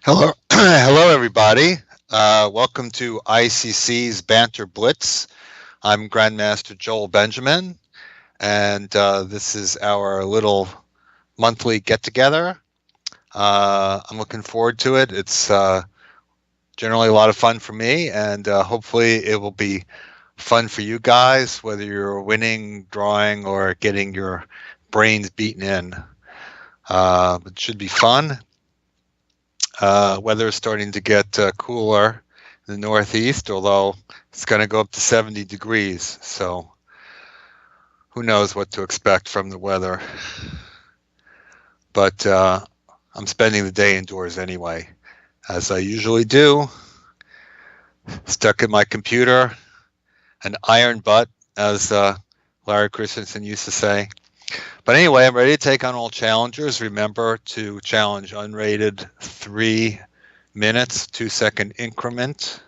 Hello, hello, everybody. Welcome to ICC's Banter Blitz. I'm Grandmaster Joel Benjamin, and this is our little monthly get together. I'm looking forward to it. It's generally a lot of fun for me, and hopefully, it will be fun for you guys, whether you're winning, drawing, or getting your brains beaten in. It should be fun. Weather is starting to get cooler in the Northeast, although it's going to go up to 70 degrees. So who knows what to expect from the weather. But I'm spending the day indoors anyway, as I usually do, stuck at my computer, an iron butt, as Larry Christensen used to say. But anyway, I'm ready to take on all challengers. Remember to challenge unrated 3 minutes, 2-second increment.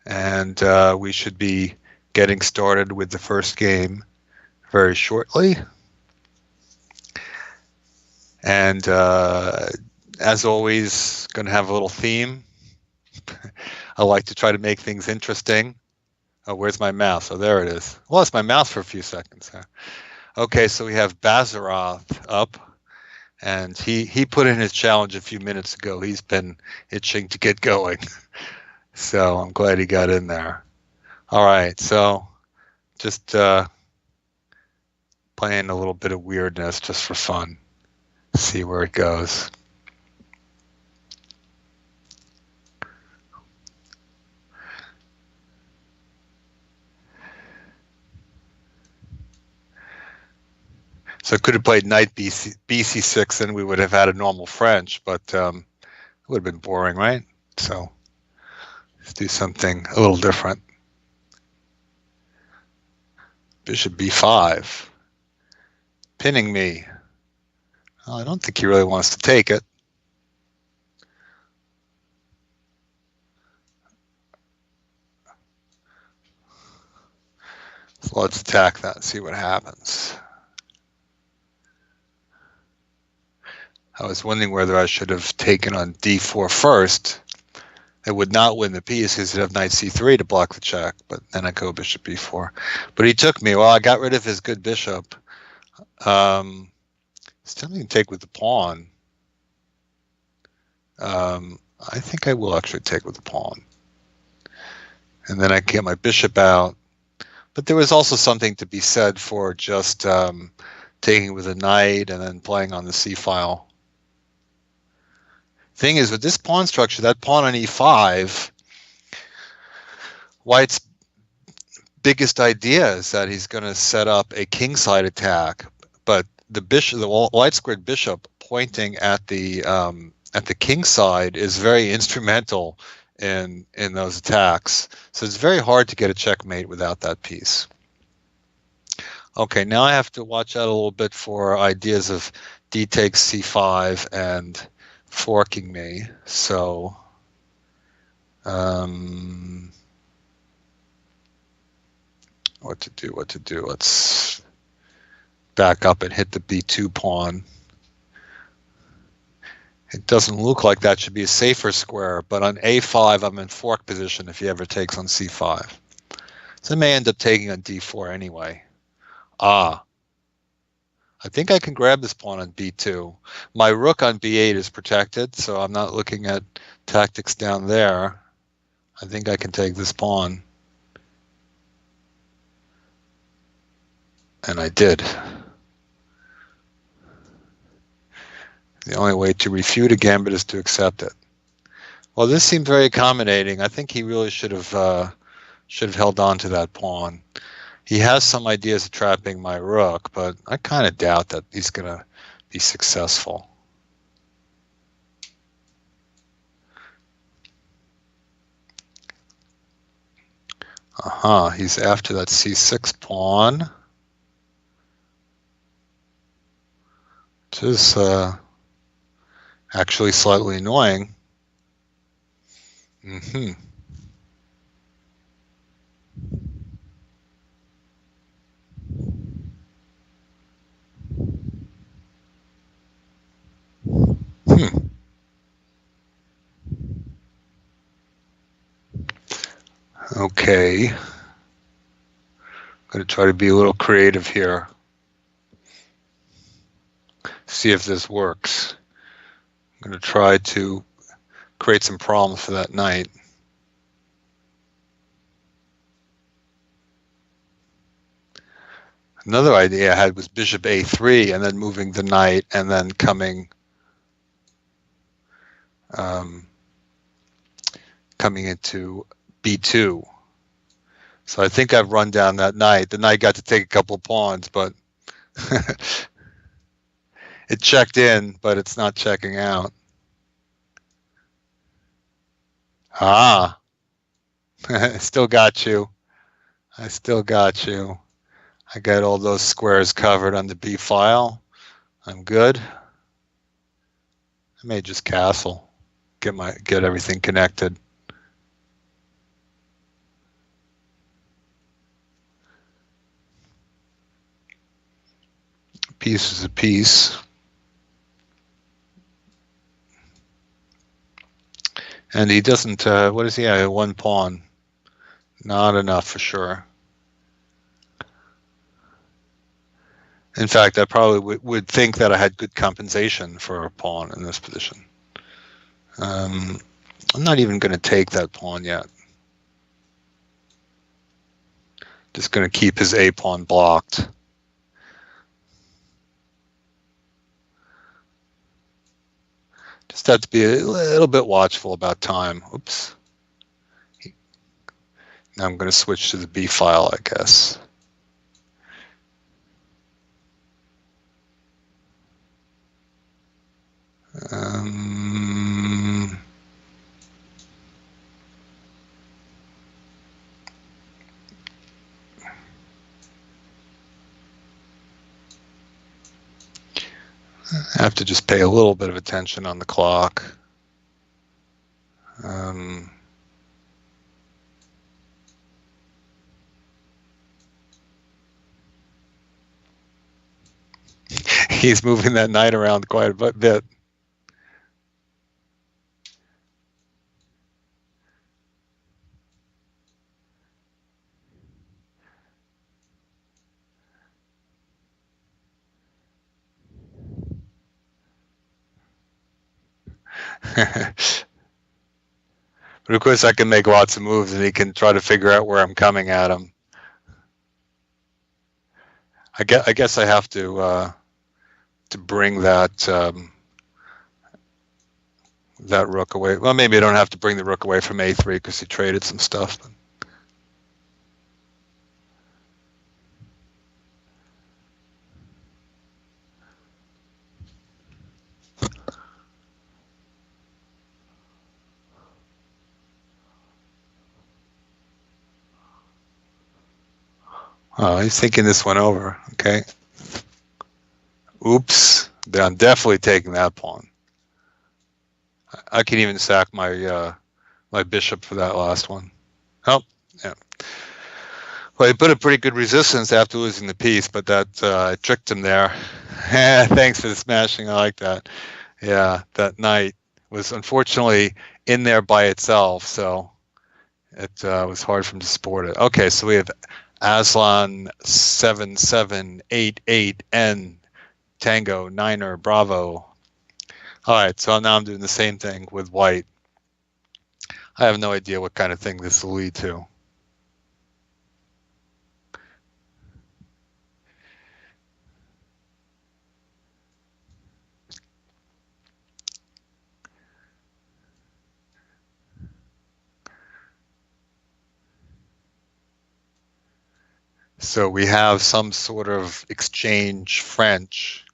And we should be getting started with the first game very shortly. And as always, going to have a little theme. I like to try to make things interesting. Oh, where's my mouse? Oh, there it is. I lost my mouse for a few seconds there. Okay, so we have Bazaroth up, and he put in his challenge a few minutes ago. He's been itching to get going, so I'm glad he got in there. All right, so just playing a little bit of weirdness just for fun. See where it goes. So I could have played knight BC6 and we would have had a normal French, but it would have been boring, right? So let's do something a little different. Bishop B5. Pinning me. Well, I don't think he really wants to take it. So let's attack that and see what happens. I was wondering whether I should have taken on D4 first. It would not win the piece because he'd have knight C3 to block the check, but then I go bishop B4. But he took me. Well, I got rid of his good bishop. Still need to take with the pawn. I think I will actually take with the pawn. And then I get my bishop out. But there was also something to be said for just taking with a knight and then playing on the c file. Thing is, with this pawn structure, that pawn on e5, White's biggest idea is that he's going to set up a kingside attack, but the white squared bishop pointing at the king side is very instrumental in those attacks. So it's very hard to get a checkmate without that piece. Okay, now I have to watch out a little bit for ideas of d takes c5 and forking me. So what to do? Let's back up and hit the b2 pawn. It doesn't look like that should be a safer square, but on a5 I'm in fork position if he ever takes on c5. So I may end up taking on d4 anyway. I think I can grab this pawn on b2. My rook on b8 is protected, so I'm not looking at tactics down there. I think I can take this pawn. And I did. The only way to refute a gambit is to accept it. Well, this seemed very accommodating. I think he really should have held on to that pawn. He has some ideas of trapping my rook, but I kind of doubt that he's going to be successful. He's after that c6 pawn, which is actually slightly annoying. Okay. I'm going to try to be a little creative here. See if this works. I'm going to try to create some problems for that knight. Another idea I had was bishop a3 and then moving the knight and then coming into b2. So I think I've run down that knight. The knight got to take a couple of pawns, but it checked in, but it's not checking out. Ah, I still got you. I still got you. I got all those squares covered on the B file. I'm good. I may just castle, get everything connected. Piece is a piece. And he doesn't, what does he have? One pawn. Not enough for sure. In fact, I probably would think that I had good compensation for a pawn in this position. I'm not even going to take that pawn yet. Just going to keep his A pawn blocked. Just have to be a little bit watchful about time. Oops. Now I'm going to switch to the B file, I guess. I have to just pay a little bit of attention on the clock. He's moving that knight around quite a bit. But of course I can make lots of moves and he can try to figure out where I'm coming at him. I guess I have to bring that that rook away. Well, maybe I don't have to bring the rook away from a3 because he traded some stuff. Oh, he's thinking this one over. Okay. Oops. I'm definitely taking that pawn. I can even sack my my bishop for that last one. Oh, yeah. Well, he put a pretty good resistance after losing the piece, but that I tricked him there. Thanks for the smashing. I like that. Yeah, that knight was unfortunately in there by itself, so it was hard for him to support it. Okay, so we have Aslan 7788N Tango Niner Bravo. All right, so now I'm doing the same thing with white. I have no idea what kind of thing this will lead to. So we have some sort of exchange French,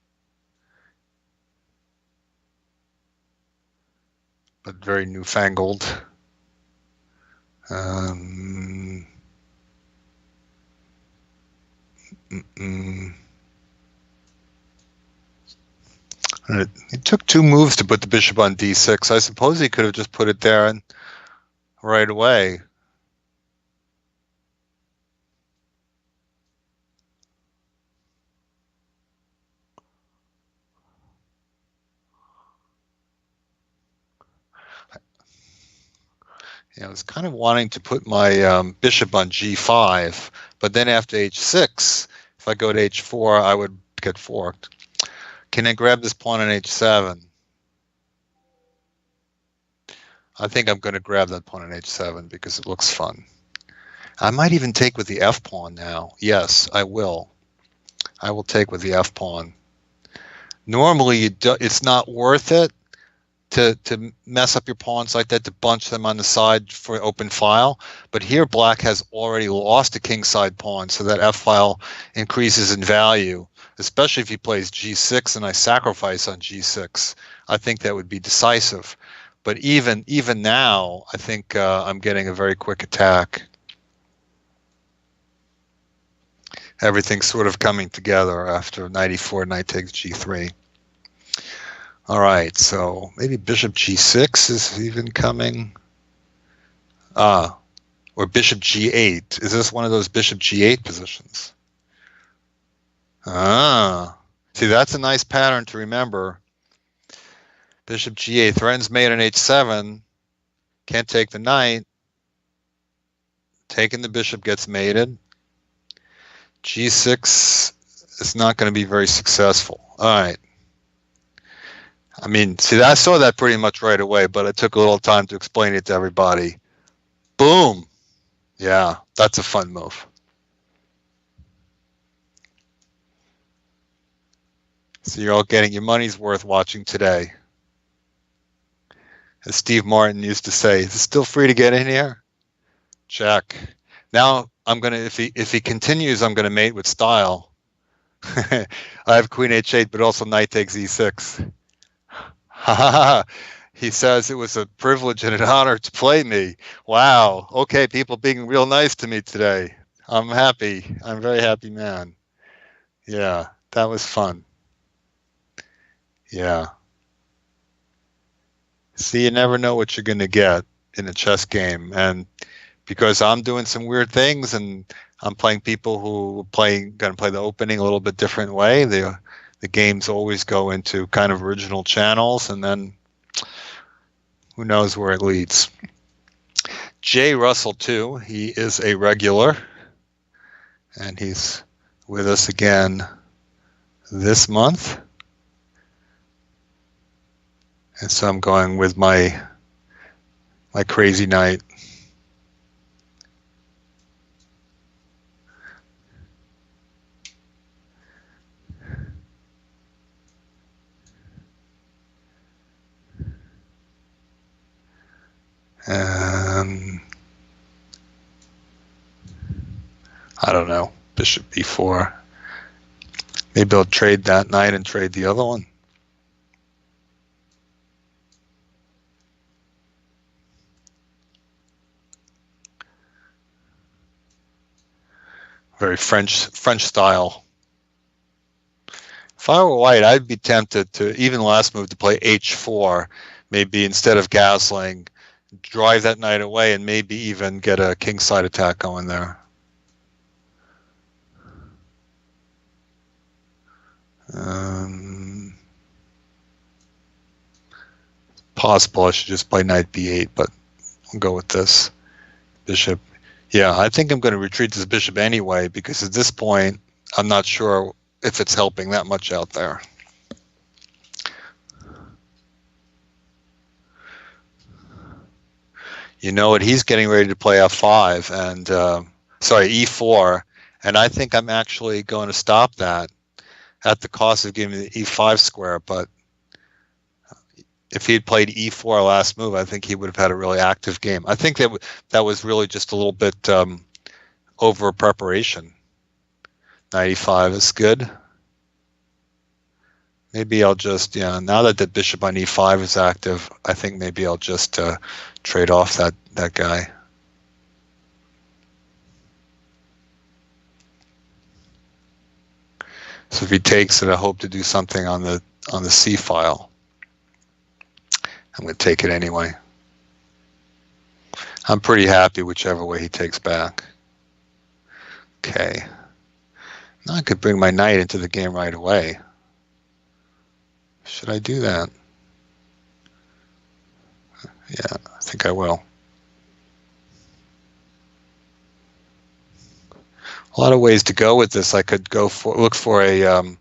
but very newfangled. It took 2 moves to put the bishop on d6. I suppose he could have just put it there and right away. I was kind of wanting to put my bishop on g5, but then after h6, if I go to h4, I would get forked. Can I grab this pawn on h7? I think I'm going to grab that pawn on h7 because it looks fun. I might even take with the f pawn now. Yes, I will. I will take with the f pawn. Normally, it's not worth it to mess up your pawns like that, to bunch them on the side for open file. But here black has already lost a kingside pawn, so that f file increases in value, especially if he plays g6 and I sacrifice on g6. I think that would be decisive. But even now, I think I'm getting a very quick attack. Everything's sort of coming together after knight e4, knight takes g3. All right, so maybe bishop g6 is even coming. Or bishop g8. Is this one of those bishop g8 positions? See, that's a nice pattern to remember. Bishop g8 threatens mate on h7. Can't take the knight. Taking the bishop gets mated. g6 is not going to be very successful. All right. I mean, see, I saw that pretty much right away, but it took a little time to explain it to everybody. Boom. Yeah, that's a fun move. So you're all getting your money's worth watching today. As Steve Martin used to say, is it still free to get in here? Check. Now I'm gonna, if he continues, I'm gonna mate with style. I have queen h8, but also knight takes e6. He says it was a privilege and an honor to play me. Wow. Okay, people being real nice to me today. I'm happy. I'm a very happy man. Yeah, that was fun. Yeah. See, you never know what you're going to get in a chess game. And because I'm doing some weird things and I'm playing people who are going to play the opening a little bit different way, the games always go into kind of original channels, and then who knows where it leads. Jay Russell, too, he is a regular, and he's with us again this month. And so I'm going with my crazy knight. I don't know, bishop b4. Maybe I'll trade that knight and trade the other one. Very French style. If I were white, I'd be tempted to, even last move, to play h4. Maybe instead of castling, drive that knight away and maybe even get a kingside attack going there. Possible I should just play knight b8, but I'll go with this. Bishop. Yeah, I think I'm going to retreat this bishop anyway, because at this point, I'm not sure if it's helping that much out there. You know what? He's getting ready to play f5 and sorry, e4, and I think I'm actually going to stop that at the cost of giving me the e5 square. But if he had played e4 last move, I think he would have had a really active game. I think that was really just a little bit over preparation. Knight e5 is good. Maybe I'll just, yeah, now that the bishop on e5 is active, I think maybe I'll just trade off that guy. So if he takes it, I hope to do something on the C file. I'm going to take it anyway. I'm pretty happy whichever way he takes back. Okay. Now I could bring my knight into the game right away. Should I do that? Yeah, I think I will. A lot of ways to go with this. I could look for a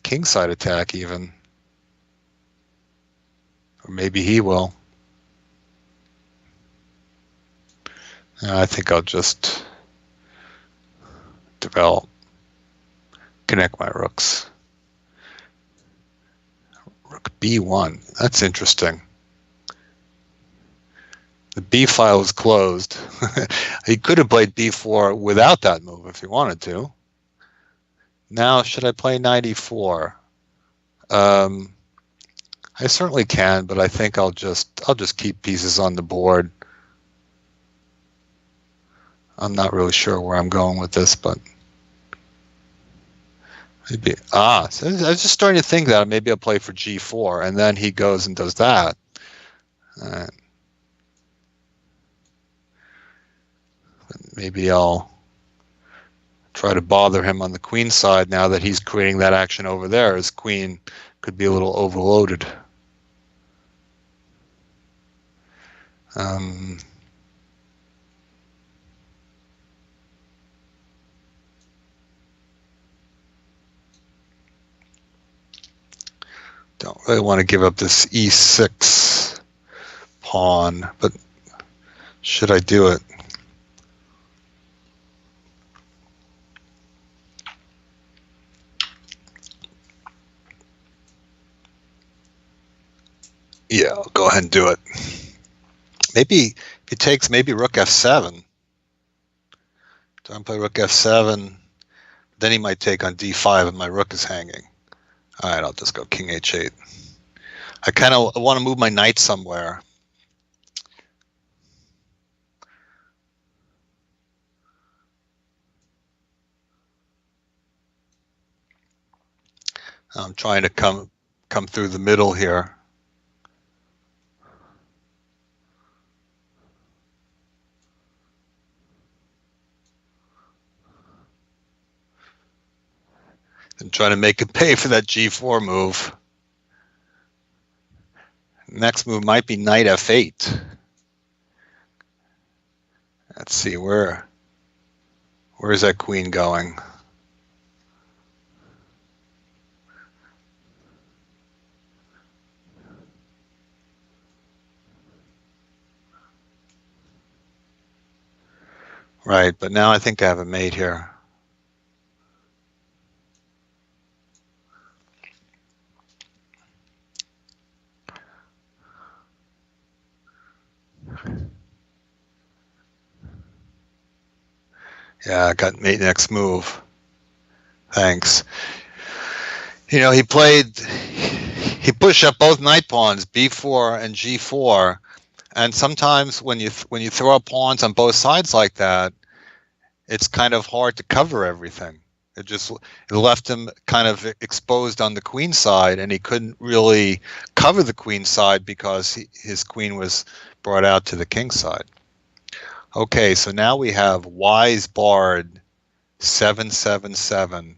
kingside attack even, or maybe he will. I think I'll just connect my rooks. Rook b1. That's interesting. The b file is closed. He could have played b4 without that move if he wanted to. Now, should I play knight e4? I certainly can, but I think I'll just keep pieces on the board. I'm not really sure where I'm going with this, but maybe so I was just starting to think that maybe I'll play for g4, and then he goes and does that. Maybe I'll try to bother him on the queen side now that he's creating that action over there. His queen could be a little overloaded. Don't really want to give up this e6 pawn, but should I do it? Yeah, I'll go ahead and do it. Maybe if he takes maybe rook f7. Don't play rook f7. Then he might take on d5 and my rook is hanging. All right, I'll just go king h8. I kind of want to move my knight somewhere. I'm trying to come through the middle here. I'm trying to make it pay for that g4 move. Next move might be knight f8. Let's see, where is that queen going? Right, but now I think I have a mate here. Yeah, I got mate next move. Thanks. You know, he pushed up both knight pawns, b4 and g4, and sometimes when you throw up pawns on both sides like that, it's kind of hard to cover everything. It left him kind of exposed on the queen side, and he couldn't really cover the queen side because his queen was brought out to the king side. Okay, so now we have Wise Bard 777.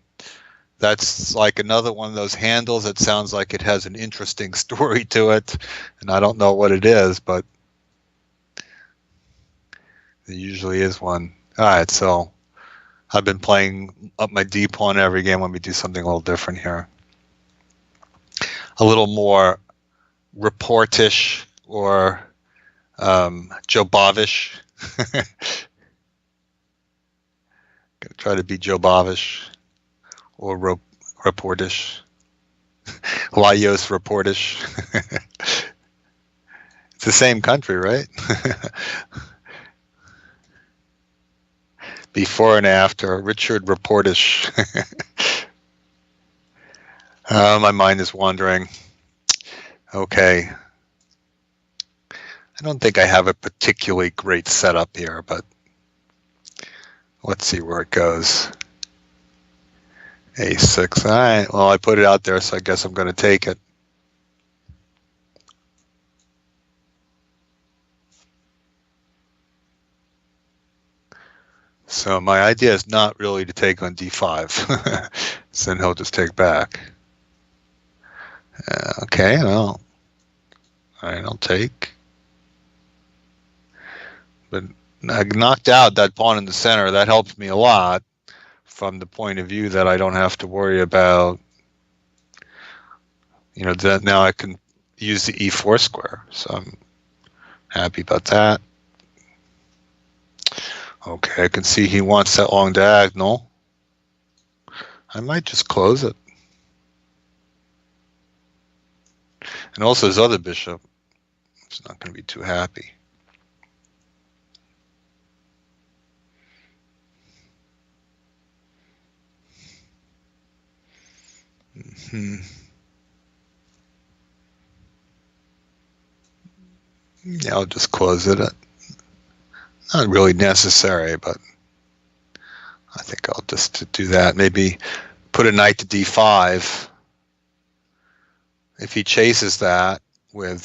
That's like another one of those handles that sounds like it has an interesting story to it, and I don't know what it is, but there usually is one. All right, so I've been playing up my D pawn every game. Let me do something a little different here. A little more reportish or Jobovish. Gonna try to be Jobovish or reportish. Lajos reportish. It's the same country, right? Before and after, Richard reportish. My mind is wandering. Okay. I don't think I have a particularly great setup here, but let's see where it goes. A6. All right. Well, I put it out there, so I guess I'm going to take it. So my idea is not really to take on d5. So then he'll just take back. Okay, well, all right, I'll take. But I knocked out that pawn in the center. That helped me a lot from the point of view that I don't have to worry about, that now I can use the e4 square. So I'm happy about that. Okay, I can see he wants that long diagonal. I might just close it. And also his other bishop is not going to be too happy. Yeah, I'll just close it. Not really necessary, but I think I'll just do that. Maybe put a knight to d5. If he chases that with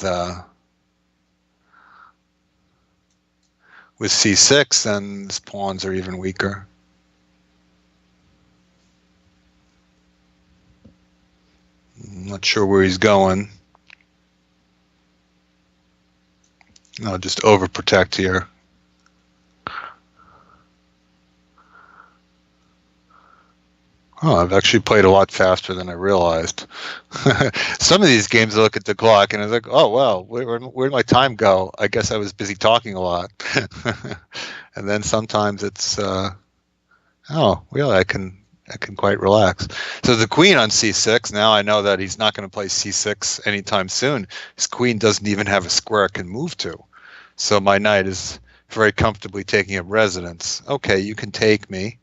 c6, then his pawns are even weaker. I'm not sure where he's going. I'll just overprotect here. Oh, I've actually played a lot faster than I realized. Some of these games, I look at the clock and I was like, oh, well, where'd my time go? I guess I was busy talking a lot. And then sometimes it's, oh, really, I can quite relax. So the queen on c6, now I know that he's not going to play c6 anytime soon. His queen doesn't even have a square it can move to. So my knight is very comfortably taking up residence. Okay, you can take me,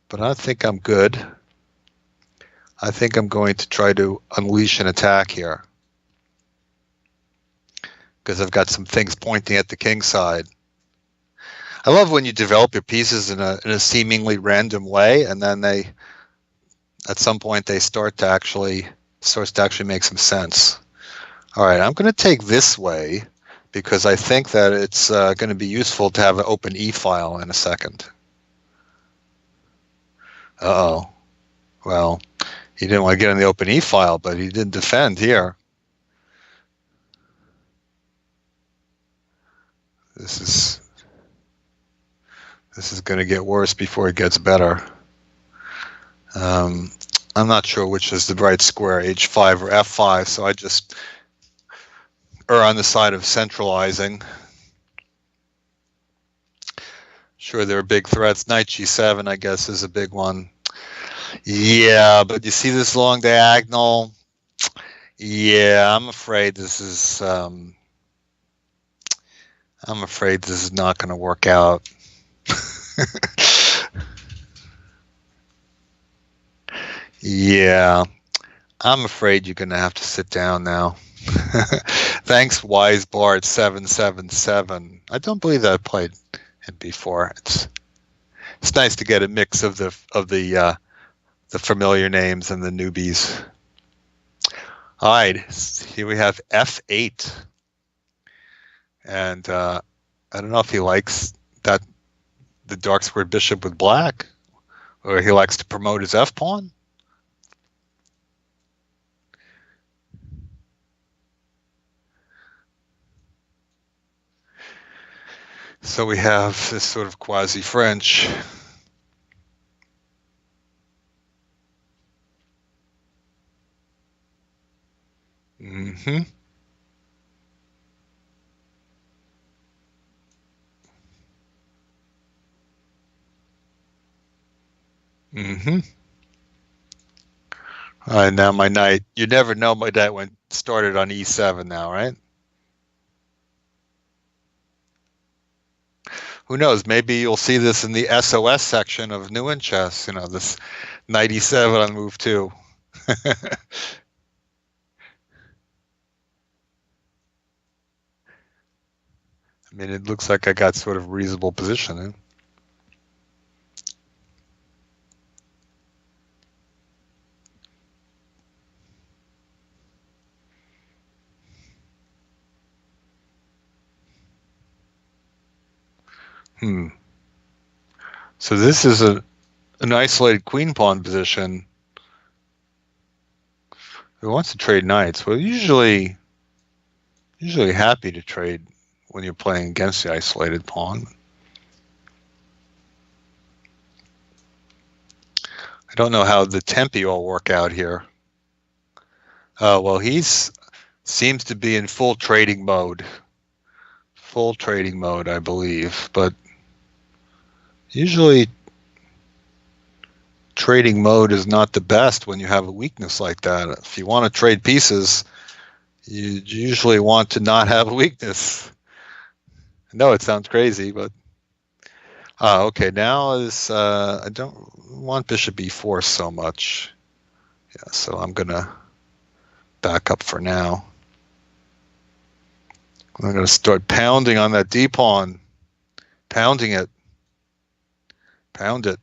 but I think I'm good. I think I'm going to try to unleash an attack here because I've got some things pointing at the king side. I love when you develop your pieces in a seemingly random way, and then at some point they start to actually make some sense. All right, I'm going to take this way because I think that it's going to be useful to have an open e-file in a second. Uh-oh. Well, he didn't want to get in the open e-file, but he didn't defend here. This is going to get worse before it gets better. I'm not sure which is the right square, h5 or f5, so I just err on the side of centralizing. Sure, there are big threats. Knight g7, I guess, is a big one. Yeah, but you see this long diagonal? Yeah, I'm afraid this is not going to work out. Yeah, I'm afraid you're going to have to sit down now. Thanks, Wise Bart 777. I don't believe that I played him before. It's nice to get a mix of the familiar names and the newbies. All right, here we have f8, and I don't know if he likes that the dark squared bishop with black, or he likes to promote his f pawn. So we have this sort of quasi-French. Mm-hmm. Mm-hmm. All right, now my knight. You never know my knight went started on e7 now, right? Who knows? Maybe you'll see this in the SOS section of New in Chess. You know, this knight e7 on move 2. I mean, it looks like I got sort of reasonable position. So this is an isolated queen pawn position. Who wants to trade knights? Well, usually happy to trade when you're playing against the isolated pawn. I don't know how the tempi all work out here. Well, he's seems to be in full trading mode. Full trading mode, I believe. But usually trading mode is not the best when you have a weakness like that. If you want to trade pieces, you usually want to not have a weakness. I know it sounds crazy, but okay. Now is I don't want bishop e4 so much. Yeah, so I'm gonna back up for now. I'm gonna start pounding on that d pawn, pounding it, pound it.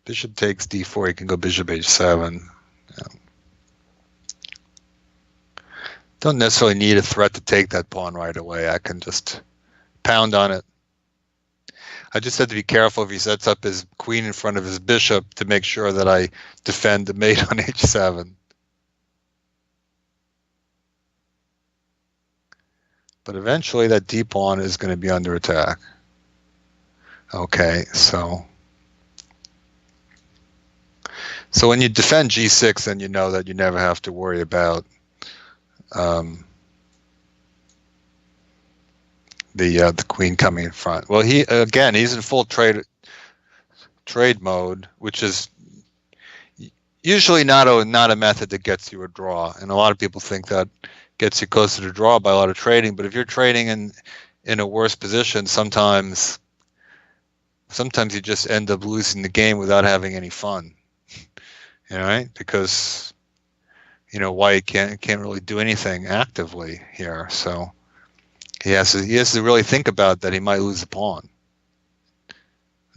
Bishop takes d4. You can go bishop h7. Yeah. Don't necessarily need a threat to take that pawn right away. I can just pound on it. I just have to be careful if he sets up his queen in front of his bishop to make sure that I defend the mate on h7. But eventually that d pawn is going to be under attack. Okay, so when you defend g6, then you know that you never have to worry about the queen coming in front. Well, he's in full trade mode, which is usually not a method that gets you a draw, and a lot of people think that gets you closer to draw by a lot of trading. But if you're trading in a worse position, sometimes you just end up losing the game without having any fun. Right? Because white can't really do anything actively here, so he has to really think about that he might lose a pawn,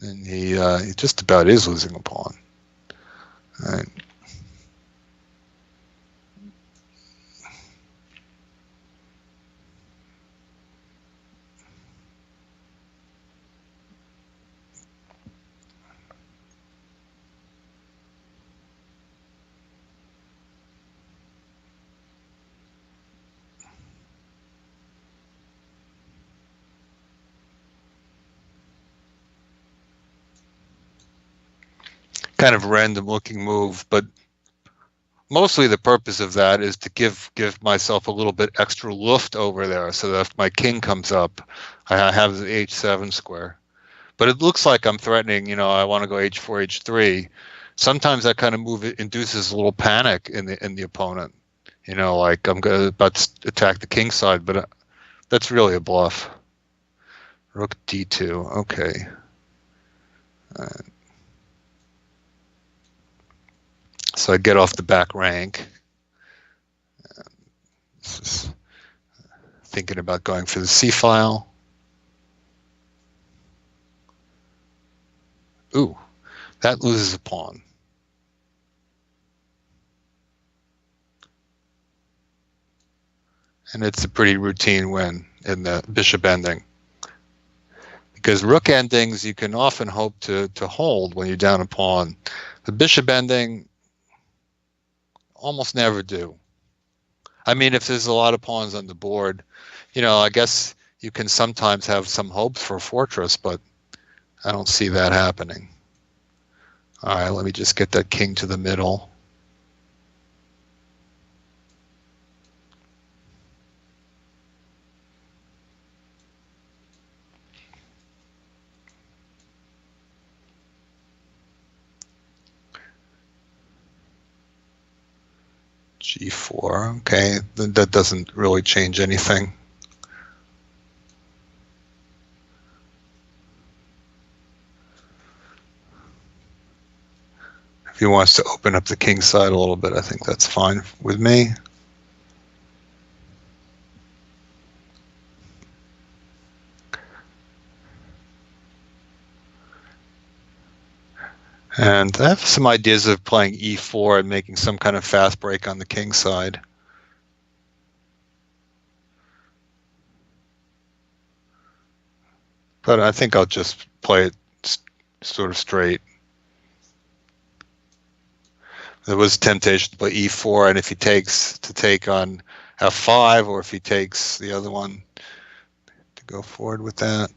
and he just about is losing a pawn. All right. Kind of random looking move, but mostly the purpose of that is to give myself a little bit extra luft over there, so that if my king comes up, I have the h7 square. But it looks like I'm threatening, I want to go h4, h3. Sometimes that kind of move induces a little panic in the opponent. Like I'm about to attack the king side, but that's really a bluff. Rook d2, okay. So I get off the back rank. Just thinking about going for the c file. Ooh, that loses a pawn. And it's a pretty routine win in the bishop ending. Because rook endings, you can often hope to hold when you're down a pawn. The bishop ending, almost never do. I mean, if there's a lot of pawns on the board, I guess you can sometimes have some hopes for a fortress, but I don't see that happening. All right, let me just get that king to the middle. G4, okay, that doesn't really change anything. If he wants to open up the king side a little bit, I think that's fine with me. And I have some ideas of playing e4 and making some kind of fast break on the king side. But I think I'll just play it sort of straight. There was a temptation to play e4, and if he takes, to take on f5, or if he takes the other one, to go forward with that.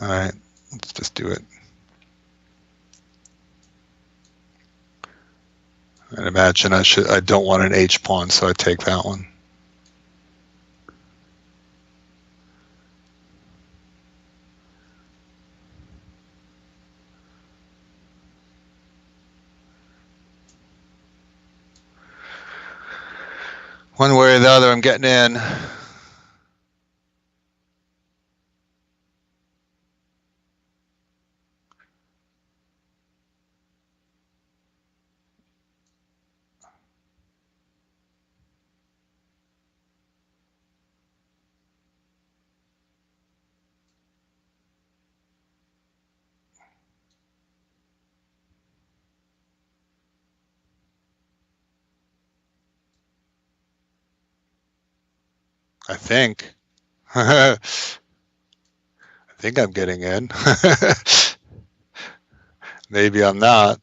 All right, let's just do it. And imagine I don't want an H pawn, so I take that one. One way or the other, I'm getting in. I think. I think I'm getting in. Maybe I'm not.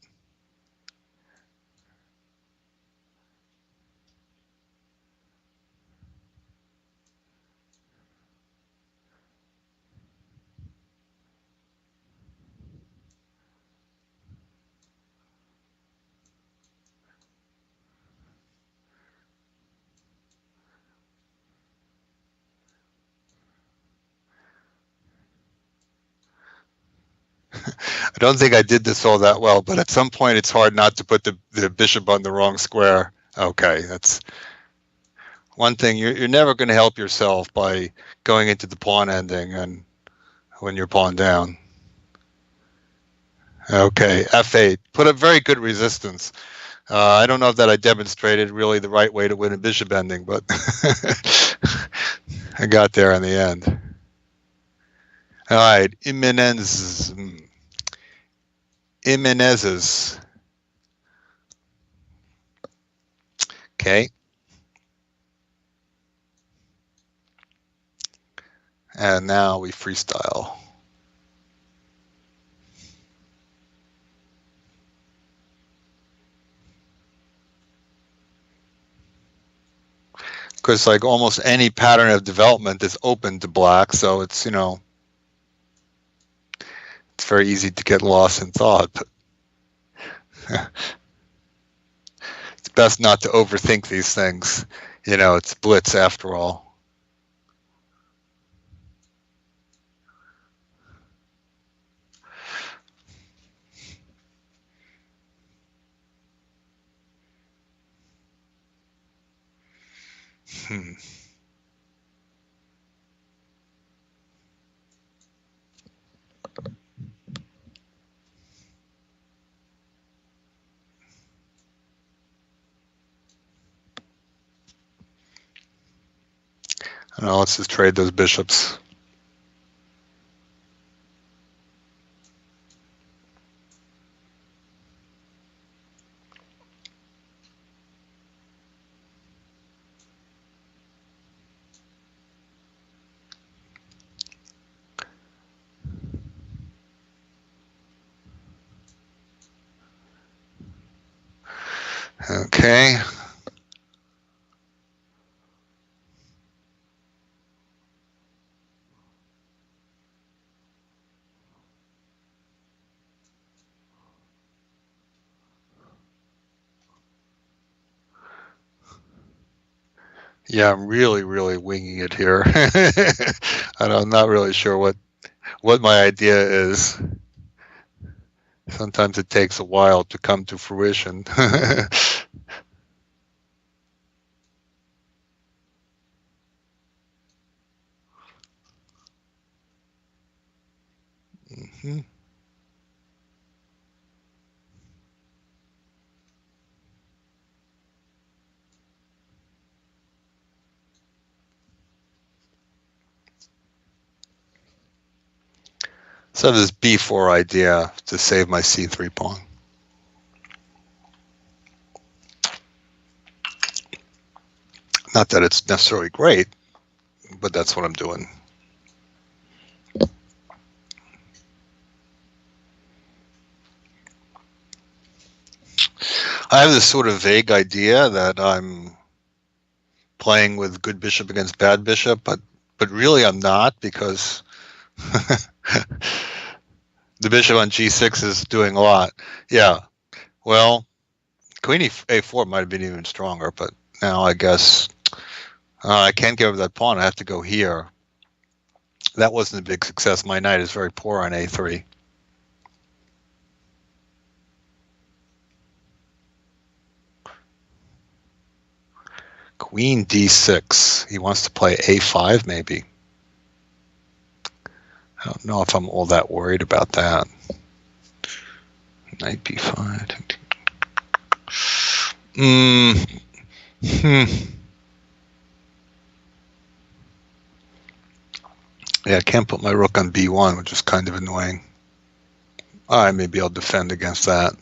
I don't think I did this all that well, but at some point it's hard not to put the bishop on the wrong square. Okay, that's one thing. You're never going to help yourself by going into the pawn ending and when you're pawn down. Okay, f8. Put a very good resistance. I don't know if that I demonstrated really the right way to win a bishop ending, but I got there in the end. All right, Jimenez's. Okay. And now we freestyle. Because like almost any pattern of development is open to black, so it's, it's very easy to get lost in thought. But it's best not to overthink these things. It's Blitz after all. I don't know, let's just trade those bishops. Okay. Yeah, I'm really, really winging it here. I'm not really sure what my idea is. Sometimes it takes a while to come to fruition. Mm-hmm. So this b4 idea to save my c3 pawn. Not that it's necessarily great, but that's what I'm doing. I have this sort of vague idea that I'm playing with good bishop against bad bishop, but really I'm not, because The bishop on g6 is doing a lot. Yeah. Well, queen a4 might have been even stronger, but now I guess I can't get over that pawn. I have to go here. That wasn't a big success. My knight is very poor on a3. Queen d6. He wants to play a5 maybe. I don't know if I'm all that worried about that. Knight b5. Yeah, I can't put my rook on b1, which is kind of annoying. All right, maybe I'll defend against that.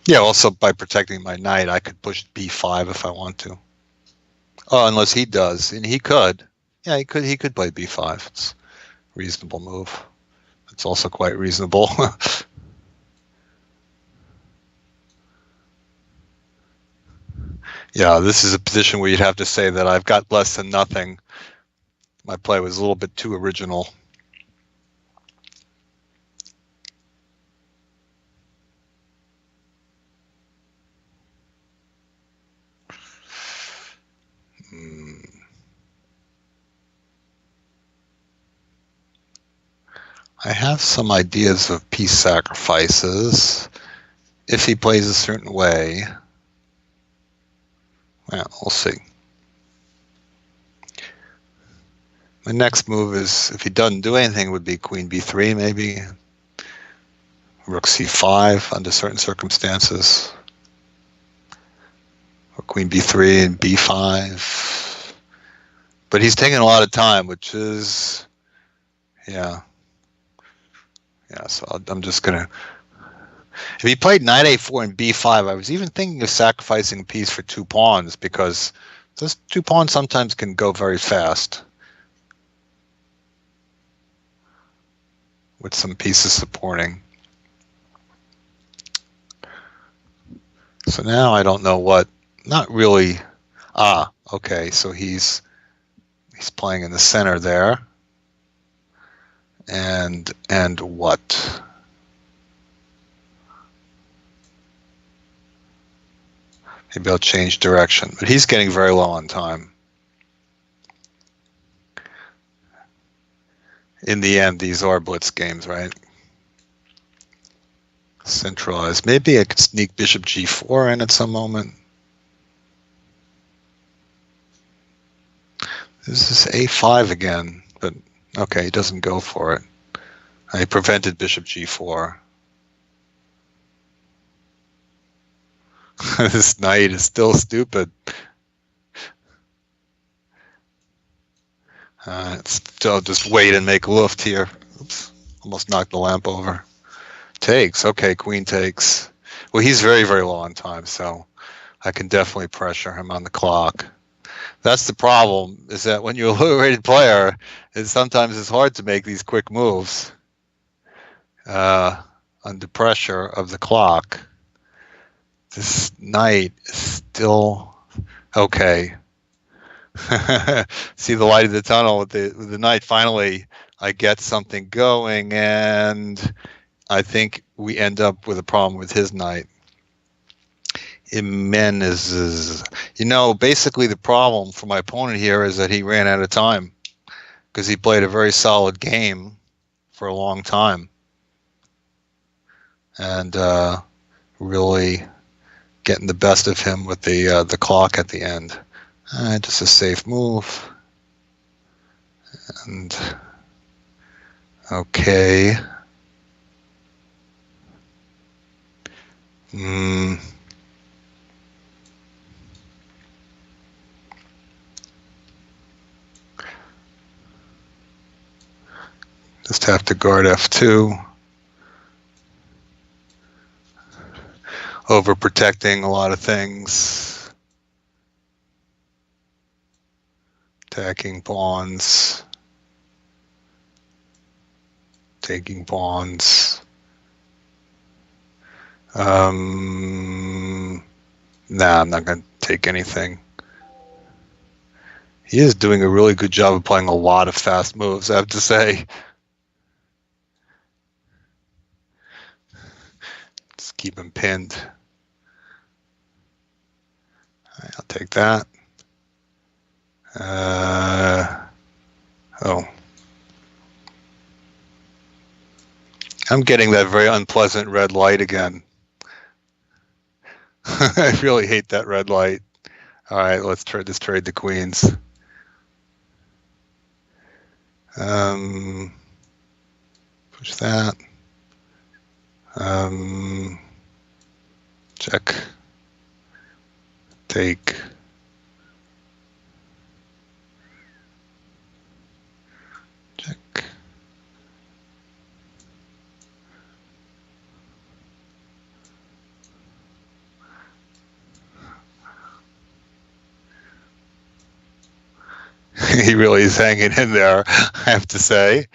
Yeah, also by protecting my knight, I could push b5 if I want to. Oh, unless he does, and he could. Yeah, he could play b5. It's a reasonable move. It's also quite reasonable. Yeah, this is a position where you'd have to say that I've got less than nothing. My play was a little bit too original. I have some ideas of piece sacrifices if he plays a certain way. Well, we'll see. My next move is, if he doesn't do anything, would be queen b3 maybe. Rook c5 under certain circumstances. Or queen b3 and b5. But he's taking a lot of time, which is, yeah. Yeah, so I'm just going to... If he played knight a4 and b5, I was even thinking of sacrificing a piece for 2 pawns, because those 2 pawns sometimes can go very fast with some pieces supporting. So now I don't know what, not really. Ah, okay, so he's playing in the center there. And what? Maybe I'll change direction, but he's getting very low on time. In the end, these are blitz games, right? Centralized. Maybe I could sneak bishop g4 in at some moment. This is a5 again, but okay, he doesn't go for it. I prevented bishop g4. This knight is still stupid. I'll just wait and make luft here. Oops, almost knocked the lamp over. Takes, okay, queen takes. Well, he's very, very low on time, so I can definitely pressure him on the clock. That's the problem, is that when you're a low-rated player, sometimes it's hard to make these quick moves under pressure of the clock. This knight is still okay. See the light of the tunnel with the knight. Finally, I get something going, and I think we end up with a problem with his knight. Imen is, basically the problem for my opponent here is that he ran out of time because he played a very solid game for a long time, and really getting the best of him with the clock at the end. Just a safe move. And okay. Just have to guard f2. Overprotecting a lot of things. Attacking pawns. Taking pawns. Nah, I'm not going to take anything. He is doing a really good job of playing a lot of fast moves, I have to say. Just keep him pinned. All right, I'll take that. Oh. I'm getting that very unpleasant red light again. I really hate that red light. All right, let's trade the queens. Push that. Check. Take. Check. He really is hanging in there, I have to say.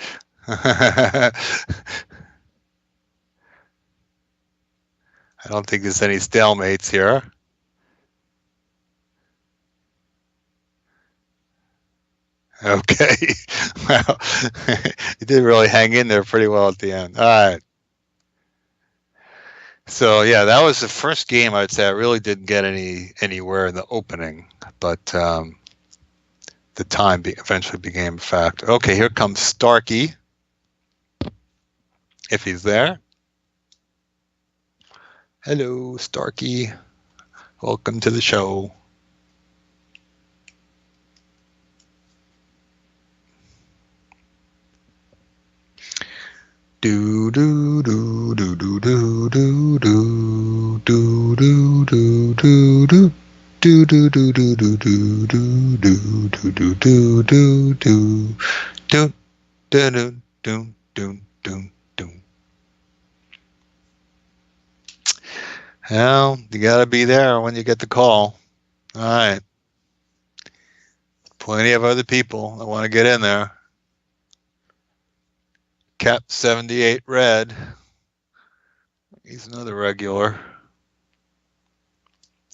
I don't think there's any stalemates here. Okay. Well, he did really hang in there pretty well at the end. All right. So yeah, that was the first game I'd say I really didn't get anywhere in the opening, but the time eventually became a fact. Okay, here comes Starkey, if he's there. Hello, Starkey. Welcome to the show. Do do do do do do do do do do do do do. Do do do do do do do do do do do do do do do do do do do. Well, you gotta be there when you get the call. All right. Plenty of other people that want to get in there. Cap 78 red. He's another regular.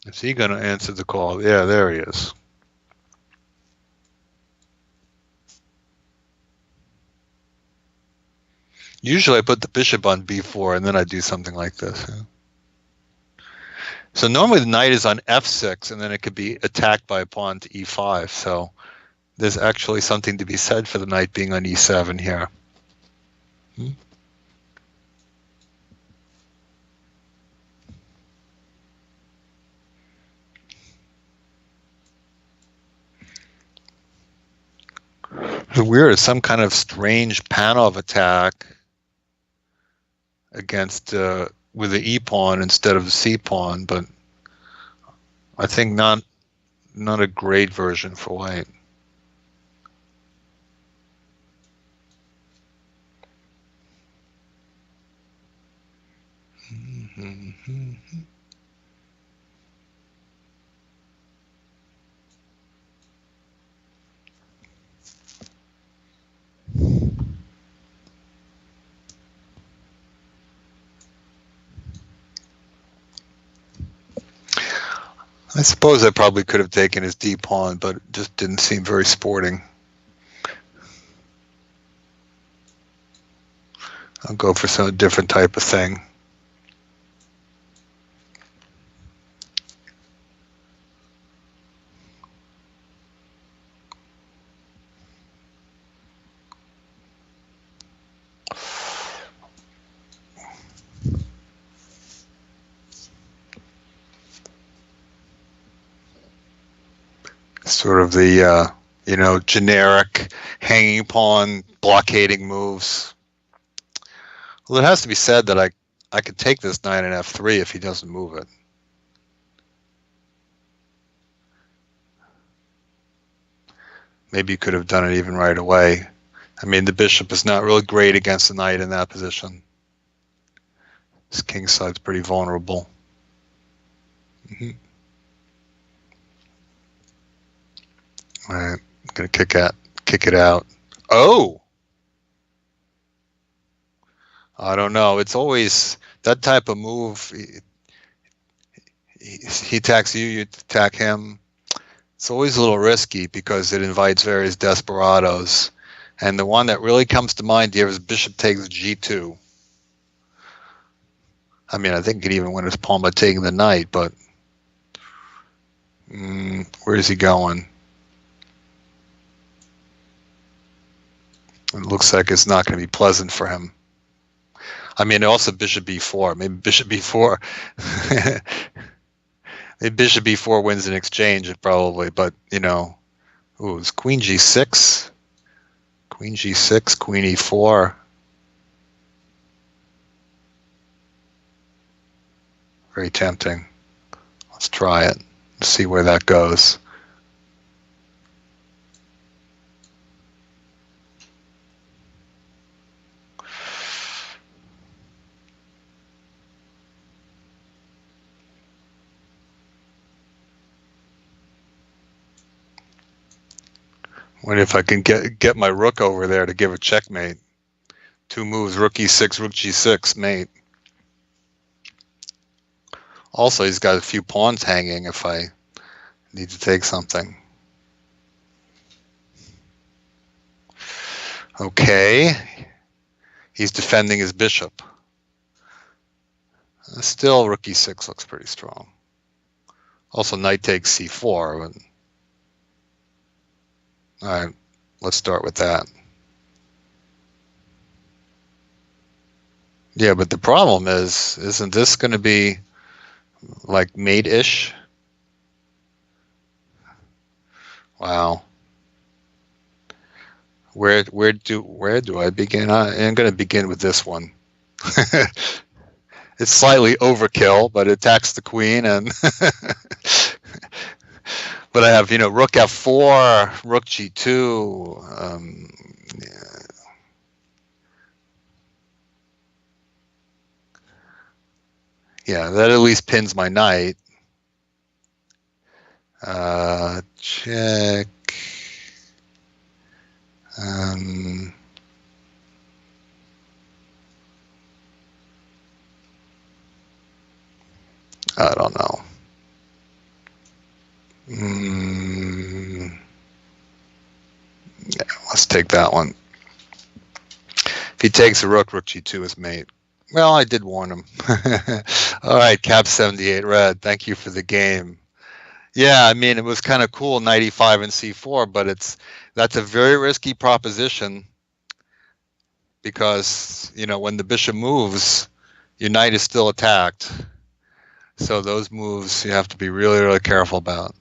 Is he going to answer the call? Yeah, there he is. Usually I put the bishop on b4 and then I do something like this. So normally the knight is on f6 and then it could be attacked by a pawn to e5. So there's actually something to be said for the knight being on e7 here. It's weird. It's some kind of strange Panov attack against with the e pawn instead of the c pawn, but I think not a great version for white. I suppose I probably could have taken his d pawn, but it just didn't seem very sporting. I'll go for some different type of thing. Sort of the generic hanging pawn blockading moves. Well, it has to be said that I could take this knight in f3 if he doesn't move it. Maybe you could have done it even right away. I mean, the bishop is not really great against the knight in that position. This king side's pretty vulnerable. All right, I'm gonna kick it out. Oh, I don't know. It's always that type of move. He attacks you, you attack him. It's always a little risky because it invites various desperados. And the one that really comes to mind here is bishop takes g2. I mean, I think it even went his pawn by taking the knight, but where is he going? It looks like it's not going to be pleasant for him. I mean, also bishop b4. Maybe bishop b4. Maybe bishop b4 wins an exchange, probably. But, you know, ooh, it's queen g6. Queen g6, queen e4. Very tempting. Let's try it. Let's see where that goes. What if I can get my rook over there to give a checkmate? Two moves, rook e6, rook g6, mate. Also, he's got a few pawns hanging if I need to take something. Okay. He's defending his bishop. Still, rook e6 looks pretty strong. Also, knight takes c4. All right, let's start with that. Yeah, but the problem is, isn't this going to be like mate-ish? Wow. Where do I begin? I'm going to begin with this one. It's slightly overkill, but it attacks the queen, and but I have, you know, rook f4, rook g2. Yeah, that at least pins my knight. Check. I don't know. Yeah, let's take that one. If he takes a rook, rook g2 is mate. Well, I did warn him. All right, Cap 78 Red. Thank you for the game. Yeah, I mean, it was kind of cool, knight e5 and c4, but that's a very risky proposition because, you know, when the bishop moves, your knight is still attacked. So those moves you have to be really, really careful about.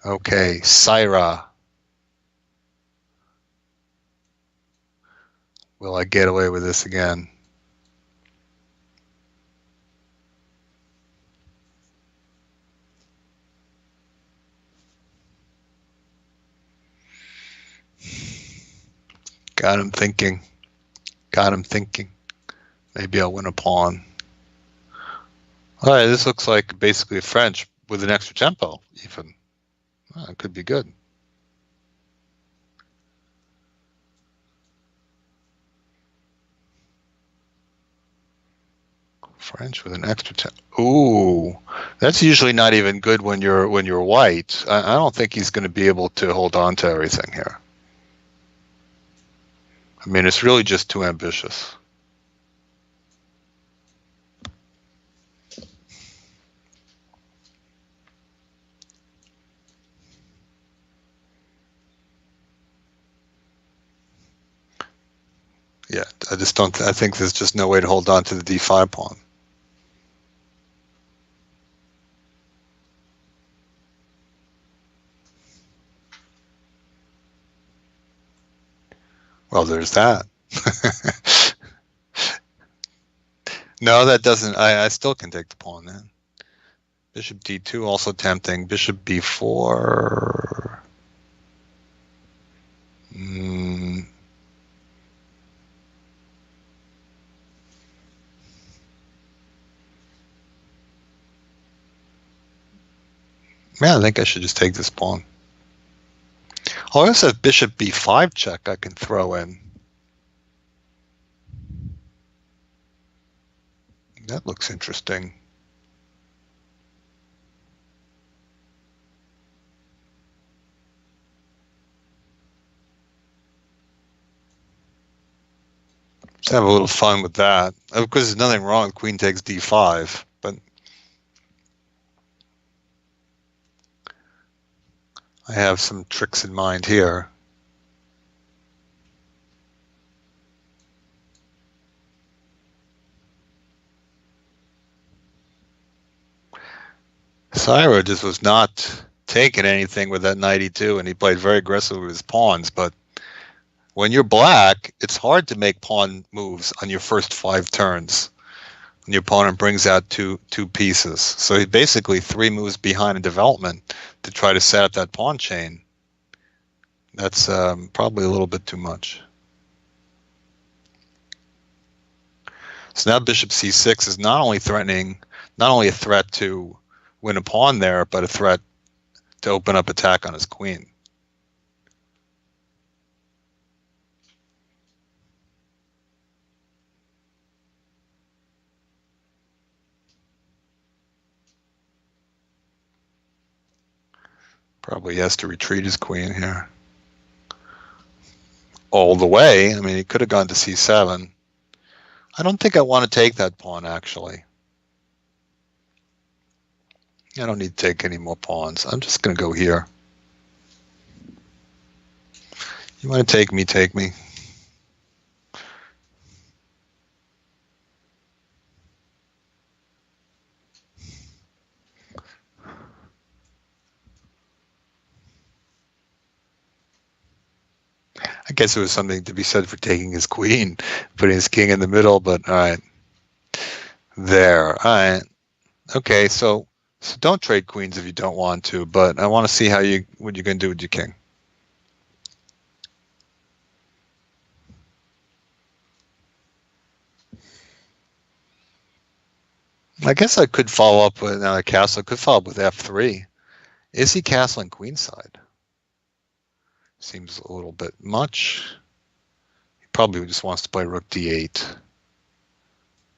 Okay, Syra. Will I get away with this again? Got him thinking. Got him thinking. Maybe I'll win a pawn. All right, this looks like basically a French with an extra tempo, even. Oh, it could be good. French with an extra tempo. Ooh, that's usually not even good when you're white. I don't think he's going to be able to hold on to everything here. I mean, it's really just too ambitious. Yeah, I just don't. I think there's just no way to hold on to the d5 pawn. Well, there's that. No, that doesn't. I still can take the pawn then. Bishop d2 also tempting. Bishop b4. Yeah, I think I should just take this pawn. Oh, I also have bishop b5 check I can throw in. That looks interesting. have a little fun with that. Of course, there's nothing wrong with queen takes d5, but I have some tricks in mind here. Syra just was not taking anything with that knight e2, and he played very aggressively with his pawns, but when you're black, it's hard to make pawn moves on your first 5 turns when your opponent brings out two pieces. So he's basically 3 moves behind in development to try to set up that pawn chain. That's probably a little bit too much. So now bishop c6 is not only a threat to win a pawn there, but a threat to open up attack on his queen. Probably has to retreat his queen here. All the way. I mean, he could have gone to c7. I don't think I want to take that pawn, actually. I don't need to take any more pawns. I'm just going to go here. You want to take me, take me. I guess it was something to be said for taking his queen, putting his king in the middle, but all right. There, all right. Okay, so don't trade queens if you don't want to, but I want to see what you're going to do with your king. I guess I could follow up with another castle. I could follow up with f3. Is he castling queenside? Seems a little bit much. He probably just wants to play rook d8.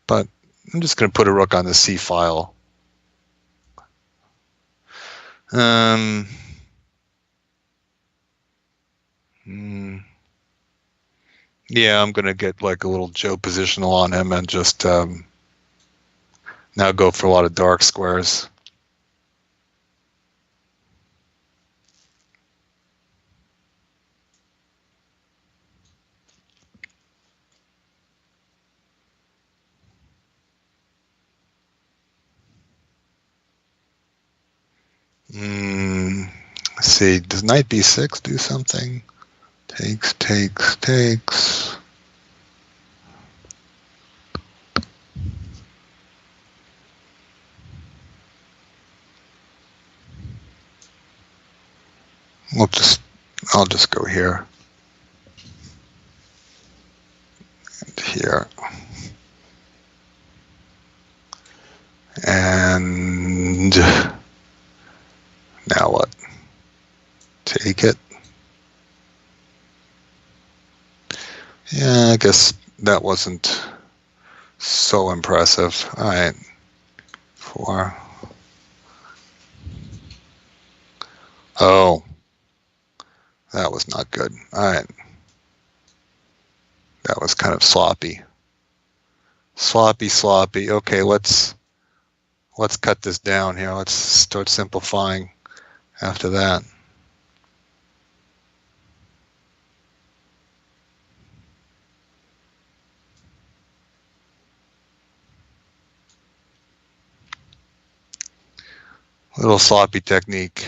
But I'm just going to put a rook on the c file. Yeah, I'm going to get like a little Joe positional on him and just now go for a lot of dark squares. Let's see, does knight b6 do something? Takes, takes, takes. I'll just go here. And here. And now what? Take it. Yeah, I guess that wasn't so impressive. All right. 4. Oh. That was not good. All right. That was kind of sloppy. Sloppy, sloppy. Okay, let's cut this down here. Let's start simplifying after that. Little sloppy technique.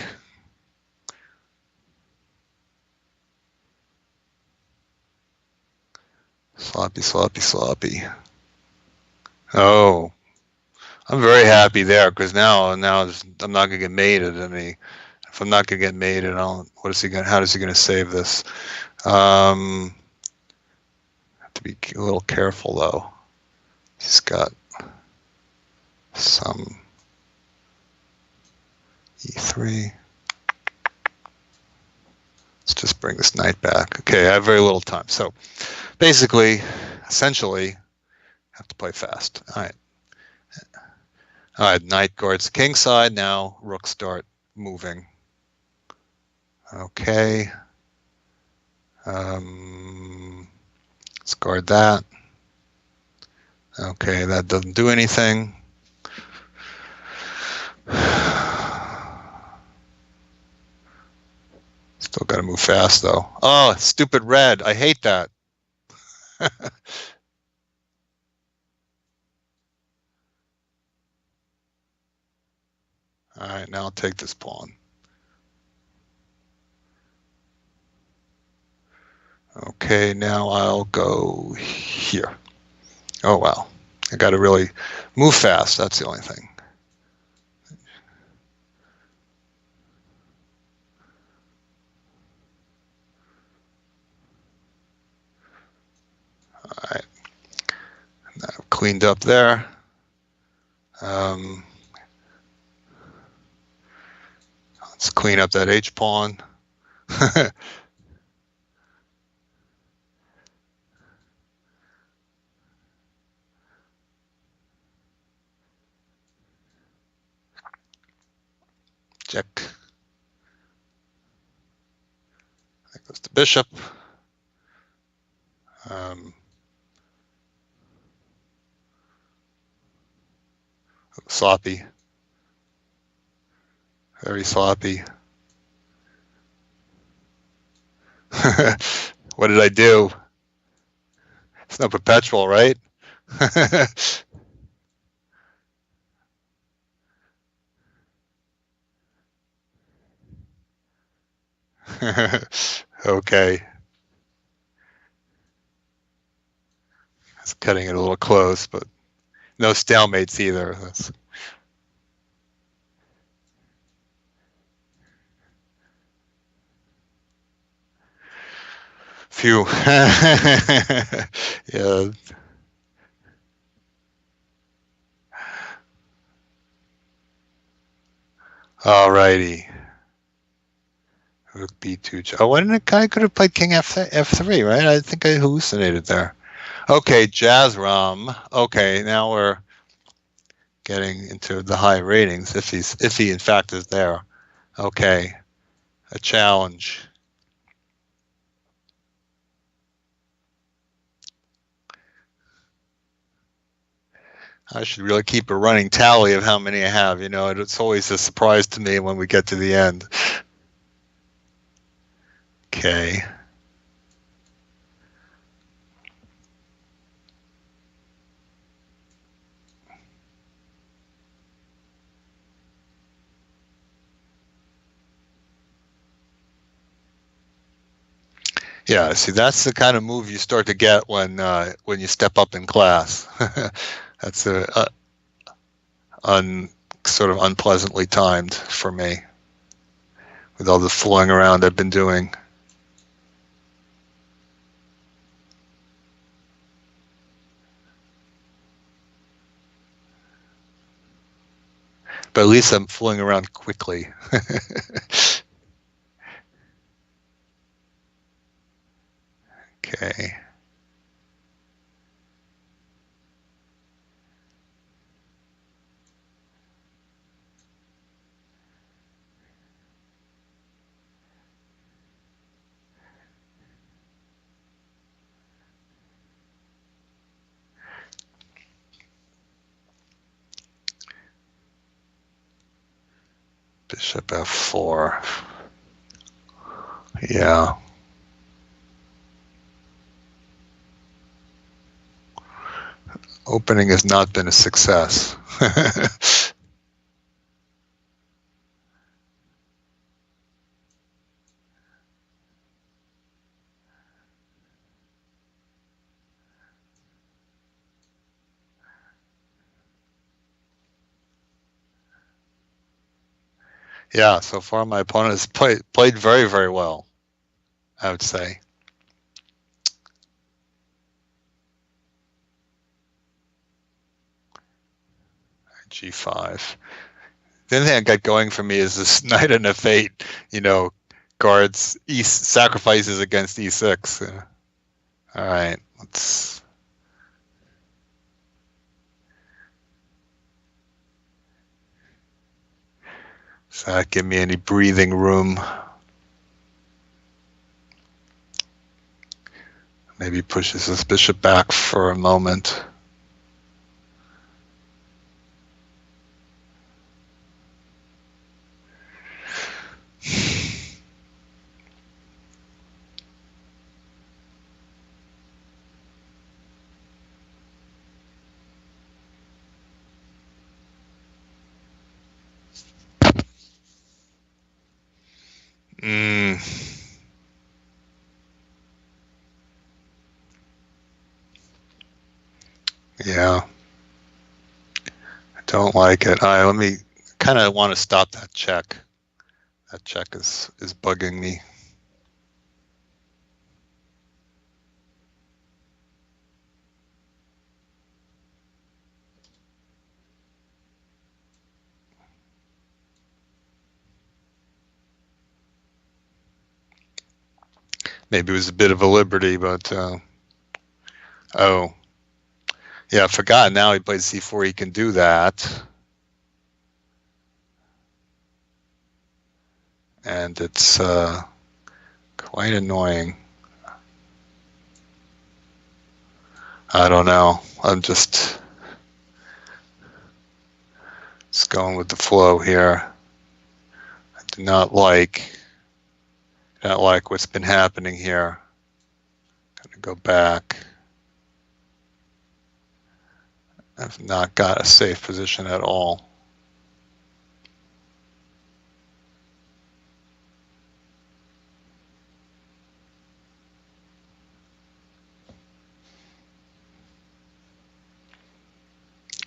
Sloppy, sloppy, sloppy. Oh, I'm very happy there because now I'm not gonna get mated. I mean, if I'm not gonna get mated, how is he gonna save this? Have to be a little careful though. He's got some e3. Let's just bring this knight back. Okay, I have very little time. So basically, essentially, I have to play fast. All right. All right, knight guards the king side. Now rooks start moving. Okay. Let's guard that. Okay, that doesn't do anything. Still got to move fast, though. Oh, stupid red. I hate that. All right, now I'll take this pawn. Okay, now I'll go here. Oh, wow. I got to really move fast. That's the only thing. All right. Now I've cleaned up there. Let's clean up that H pawn. Check. That goes to bishop. Sloppy. Very sloppy. What did I do? It's no perpetual, right? Okay. It's cutting it a little close, but no stalemates either. That's... Phew. Yeah. All righty. Rook b2. Oh, why didn't I could have played king f3, right? I think I hallucinated there. Okay, Jazz Rom. Okay, now we're getting into the high ratings if he in fact is there. Okay, a challenge. I should really keep a running tally of how many I have. You know, it's always a surprise to me when we get to the end. Okay. Yeah, see, that's the kind of move you start to get when you step up in class. That's sort of unpleasantly timed for me with all the fooling around I've been doing. But at least I'm fooling around quickly. Okay. Bishop f4. Yeah. Opening has not been a success. Yeah, so far my opponent has played very, very well, I would say. G5. The only thing I got going for me is this knight and f8, you know, guards sacrifices against e6. All right, let's. Does that give me any breathing room? Maybe pushes this bishop back for a moment. Mm. Yeah, I don't like it. Let me kind of want to stop that check. That check is bugging me. Maybe it was a bit of a liberty, but oh, yeah, I forgot. Now he plays c4. He can do that, and it's quite annoying. I don't know. I'm just going with the flow here. I do not like what's been happening here. I'm gonna go back. I've not got a safe position at all.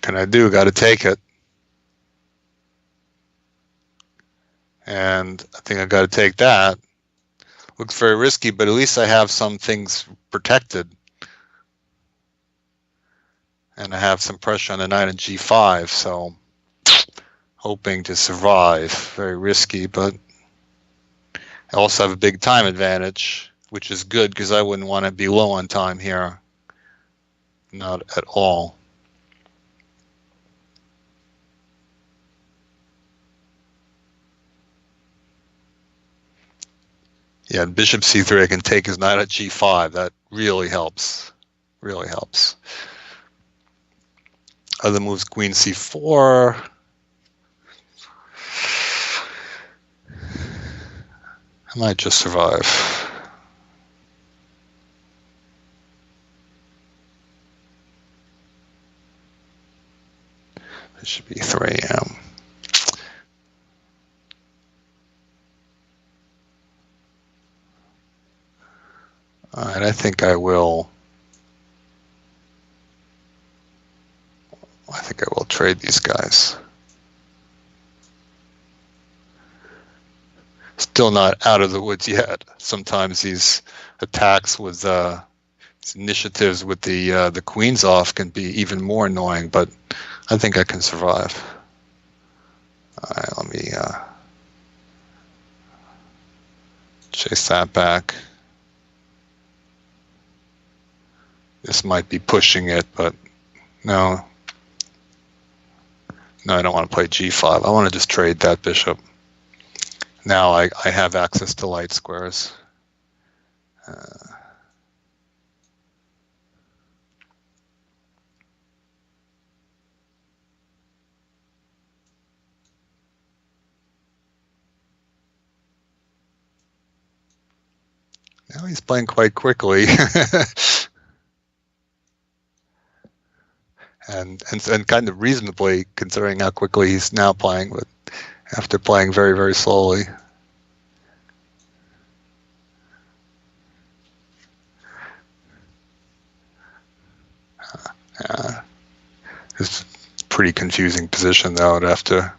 Can I do? Got to take it. And I think I got to take that. Looks very risky, but at least I have some things protected. And I have some pressure on the knight and g5, so hoping to survive. Very risky, but I also have a big time advantage, which is good because I wouldn't want to be low on time here. Not at all. Yeah, bishop c3, I can take his knight at g5. That really helps. Really helps. Other moves, queen c4. I might just survive. Bishop e3. All right, I think I will. I think I will trade these guys. Still not out of the woods yet. Sometimes these attacks with initiatives with the queens off can be even more annoying, but I think I can survive. All right, let me chase that back. This might be pushing it, but no. No, I don't want to play g5. I want to just trade that bishop. Now I have access to light squares. Now he's playing quite quickly. and kind of reasonably, considering how quickly he's now playing, but after playing very, very slowly. It's a pretty confusing position, though, to have to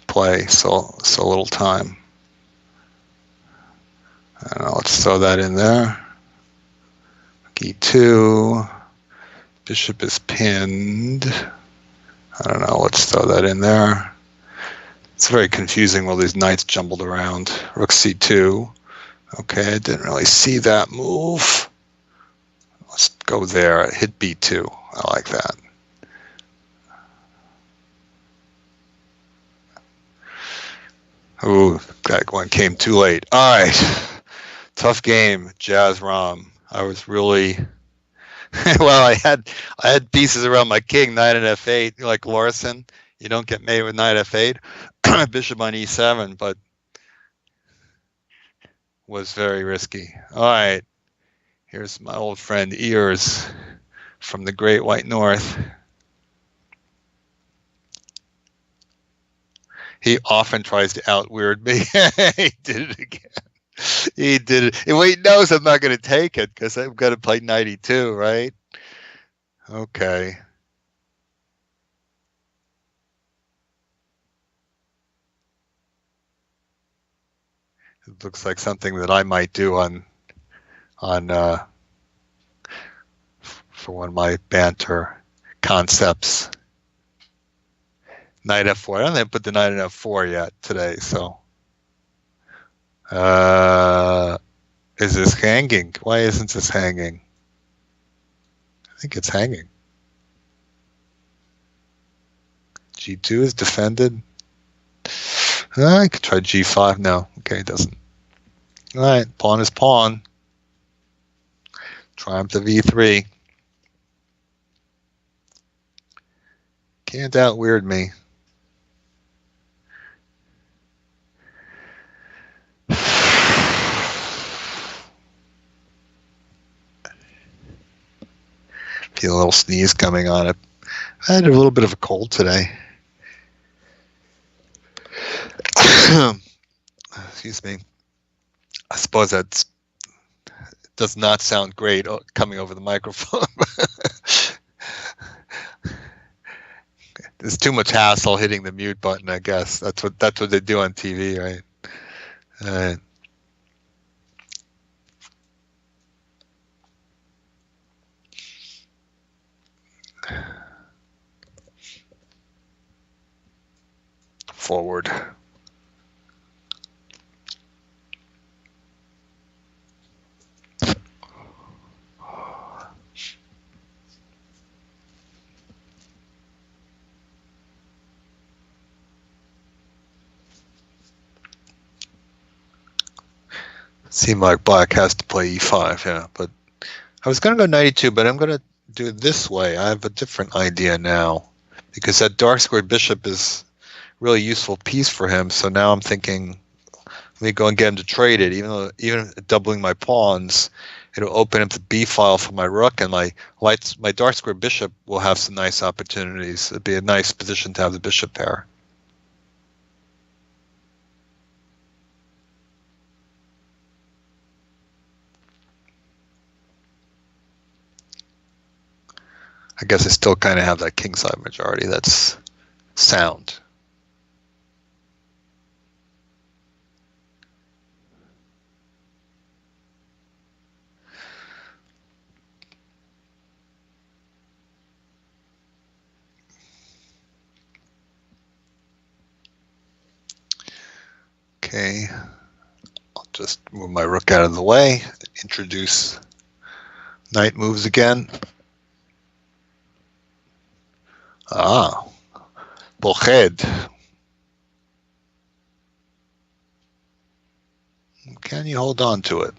play so little time. I don't know, let's throw that in there. E2. Bishop is pinned. I don't know, let's throw that in there. It's very confusing, all these knights jumbled around. Rook c2. Okay, I didn't really see that move. Let's go there, hit b2. I like that. Ooh, that one came too late. All right, tough game, Jazz Rom. I was really well. I had pieces around my king, knight and f8, like Larson. You don't get made with knight f8, bishop on e7, but was very risky. All right, here's my old friend Ears from the Great White North. He often tries to out-weird me. He did it again. He did it. Well, he knows I'm not going to take it because I'm going to play 92, right? Okay. It looks like something that I might do on for one of my banter concepts. Knight f4. I don't think I put the knight in f4 yet today, so. Is this hanging? Why isn't this hanging? I think it's hanging. G2 is defended. I could try G5 now. Okay, it doesn't. All right, pawn is pawn. Triumph of E3. Can't out-weird me. Feel a little sneeze coming on it. I had a little bit of a cold today. Excuse me. I suppose that does not sound great coming over the microphone. There's too much hassle hitting the mute button, I guess. That's what they do on TV, right? Forward. Seemed like black has to play e5, yeah. But I was going to go 92, but I'm going to do it this way. I have a different idea now, because that dark squared bishop is a really useful piece for him. So now I'm thinking, let me go and get him to trade it. Even doubling my pawns, it'll open up the b file for my rook, and my dark squared bishop will have some nice opportunities. It'd be a nice position to have the bishop pair. I guess I still kind of have that kingside majority. That's sound. Okay, I'll just move my rook out of the way, introduce knight moves again. Ah, Boched. Can you hold on to it?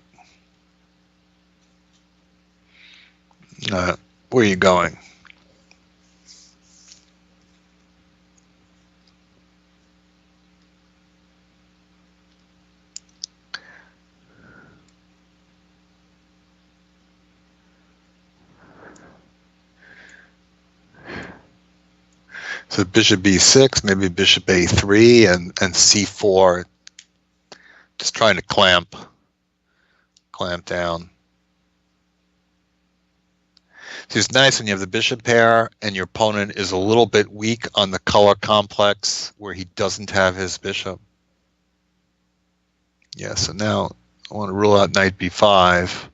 Where are you going? So bishop b6, maybe bishop a3, and c4. Just trying to clamp down. So it's nice when you have the bishop pair and your opponent is a little bit weak on the color complex where he doesn't have his bishop. Yeah, so now I want to rule out knight b5.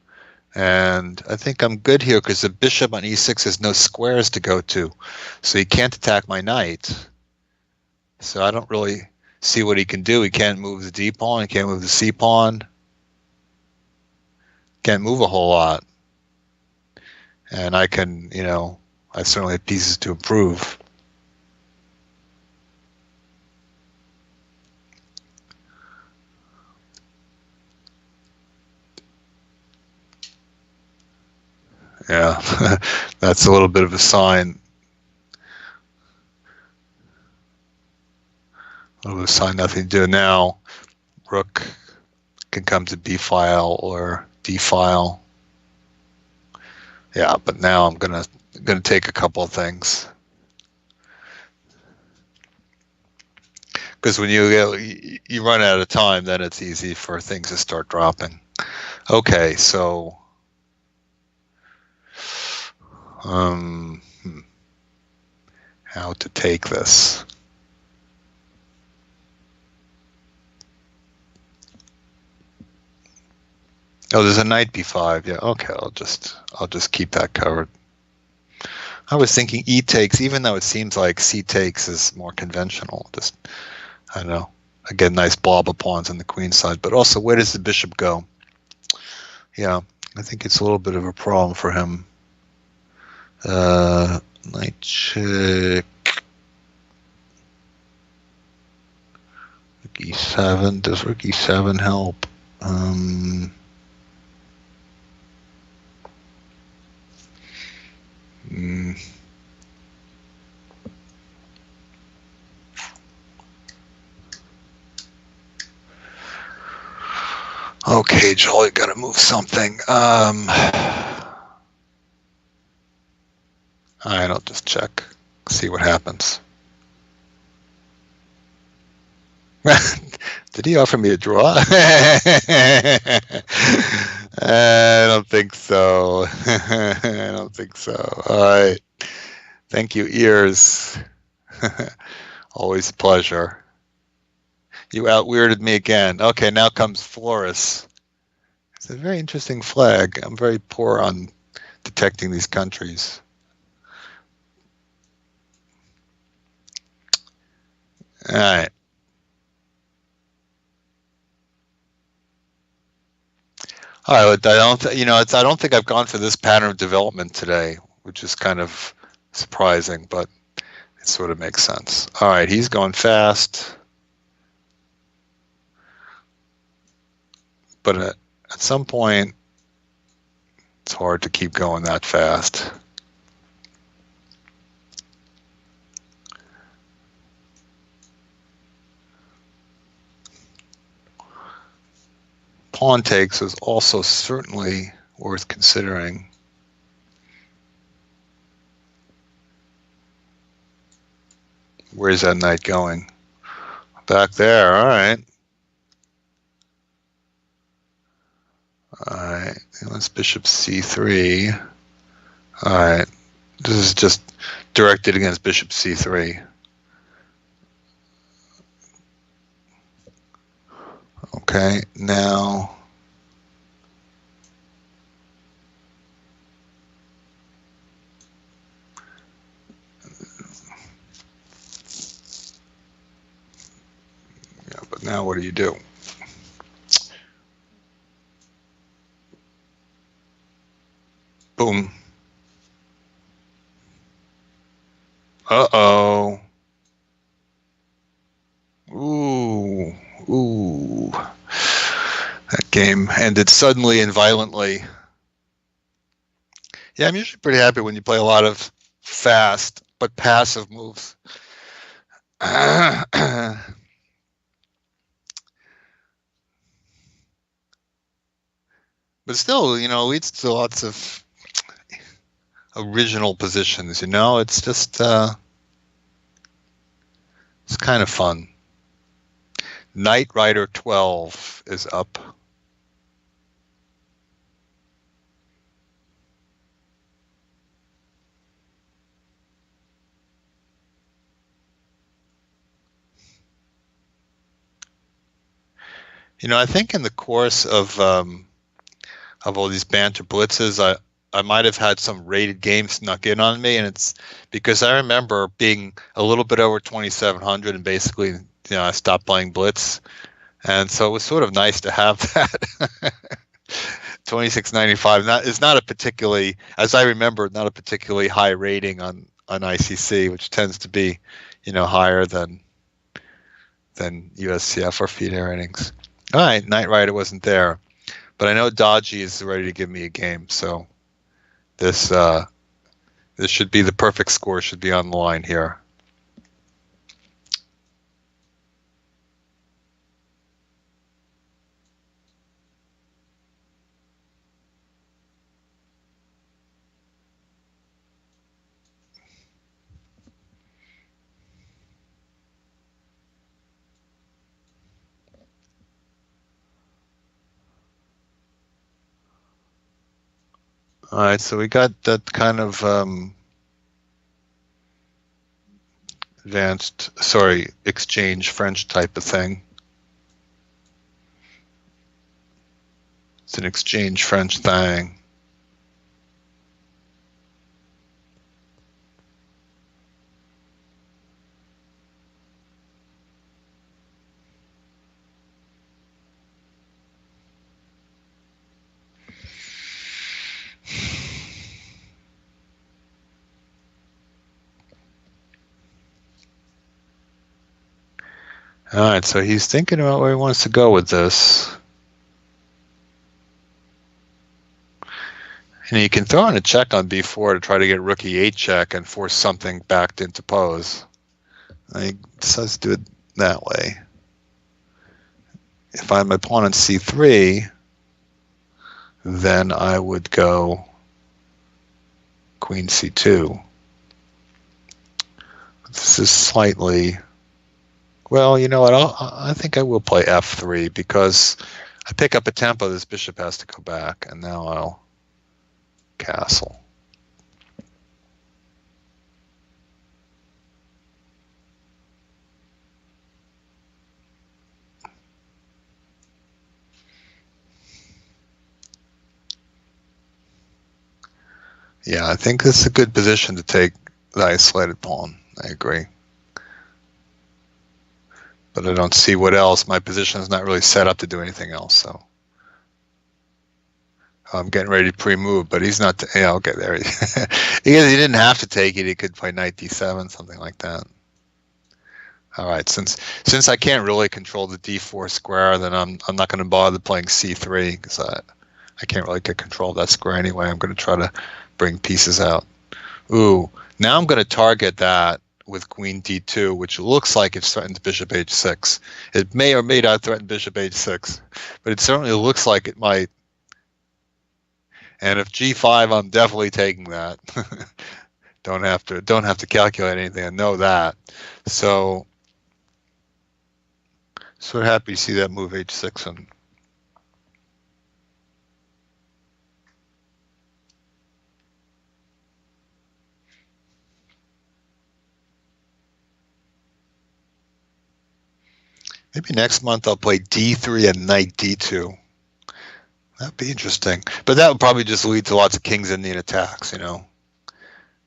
And I think I'm good here because the bishop on e6 has no squares to go to. So he can't attack my knight. So I don't really see what he can do. He can't move the d pawn. He can't move the c pawn. Can't move a whole lot. And I can, I certainly have pieces to improve. Yeah, that's a little bit of a sign. A little sign, nothing to do now. Rook can come to b file or d file. Yeah, but now I'm gonna take a couple of things. Because when you run out of time, then it's easy for things to start dropping. Okay, so um, how to take this? Oh, there's a knight b5. Yeah, okay. I'll just keep that covered. I was thinking e takes, even though it seems like c takes is more conventional. Just I don't know. Again, nice blob of pawns on the queen side, but also where does the bishop go? Yeah, I think it's a little bit of a problem for him. Knight check. Rook e7. Does rook e7 help? Okay, Joel, you gotta move something. Alright, I'll just check. See what happens. Did he offer me a draw? I don't think so. I don't think so. All right. Thank you, ears. Always a pleasure. You out-weirded me again. Okay, now comes Flores. It's a very interesting flag. I'm very poor on detecting these countries. All right. All right, I don't, I don't think I've gone for this pattern of development today, which is kind of surprising, but it sort of makes sense. All right, he's going fast, but at some point, it's hard to keep going that fast. Pawn takes is also certainly worth considering. Where's that knight going? Back there, all right. All right, let's bishop c3. All right, this is just directed against bishop c3. Okay, now yeah, but now what do you do? Boom. Uh-oh. Ooh. Ooh. That game ended suddenly and violently. Yeah, I'm usually pretty happy when you play a lot of fast but passive moves. But still, it leads to lots of original positions, It's just, it's kind of fun. Knight Rider 12 is up. I think in the course of all these banter blitzes, I might have had some rated games snuck in on me, and it's because I remember being a little bit over 2,700 and basically, I stopped playing Blitz, and so it was sort of nice to have that. 2695 is not a particularly, as I remember, not a particularly high rating on ICC, which tends to be, higher than USCF or FIDE ratings. All right, Knight Rider wasn't there, but I know Dodgy is ready to give me a game, so this should be the perfect score. Should be on the line here. All right, so we got that kind of exchange French type of thing. It's an exchange French thing. All right, so he's thinking about where he wants to go with this. And you can throw in a check on b4 to try to get rook e8 check and force something back into pose. He decides to do it that way. If I'm my pawn on c3, then I would go queen c2. This is slightly... Well, you know what? I think I will play f3 because I pick up a tempo. This bishop has to go back, and now I'll castle. Yeah, I think this is a good position to take the isolated pawn. I agree. But I don't see what else. My position is not really set up to do anything else, so I'm getting ready to pre-move, but he's not. Yeah, okay, there he didn't have to take it. He could play knight d7, something like that. All right, since I can't really control the d4 square, then I'm not going to bother playing c3 because I can't really get control of that square anyway. I'm going to try to bring pieces out. Ooh, now I'm going to target that with queen d2, which looks like it threatens bishop h6. It may or may not threaten bishop h6, but it certainly looks like it might. And if g5, I'm definitely taking that. don't have to calculate anything. I know that. So happy to see that move h6 and maybe next month I'll play d3 and knight d2. That'd be interesting. But that would probably just lead to lots of kings Indian attacks, you know.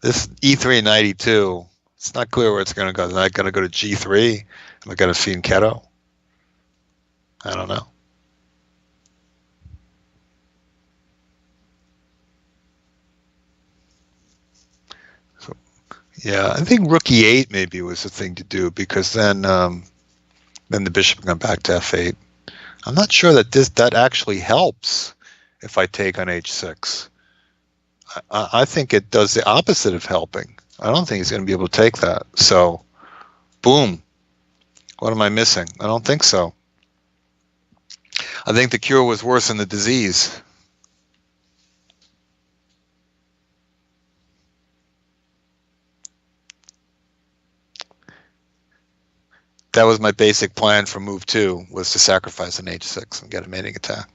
This e3 and knight e2, it's not clear where it's going to go. Is it going to go to g3? Am I going to fianchetto? I don't know. So, yeah, I think rook e8 maybe was the thing to do because then the bishop can come back to f8. I'm not sure that actually helps if I take on h6. I think it does the opposite of helping. I don't think he's going to be able to take that. So, boom. What am I missing? I don't think so. I think the cure was worse than the disease. That was my basic plan for move 2, was to sacrifice an h6 and get a mating attack.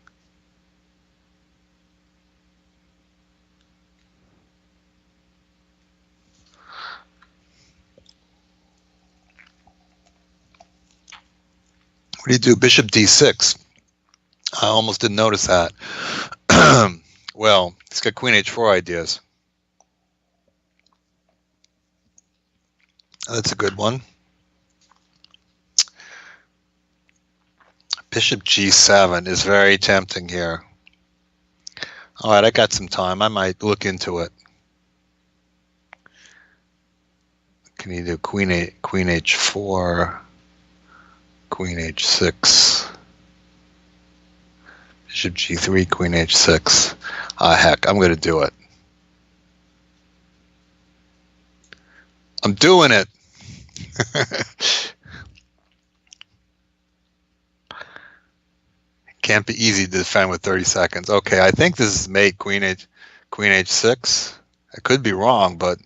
What do you do? Bishop d6. I almost didn't notice that. Well, he's got queen h4 ideas. That's a good one. Bishop g7 is very tempting here. All right, I got some time. I might look into it. Can you do queen h4, queen h6, bishop g3, queen h6? Heck, I'm going to do it. I'm doing it. Can't be easy to defend with 30 seconds. Okay, I think this is mate, queen h6. I could be wrong, but...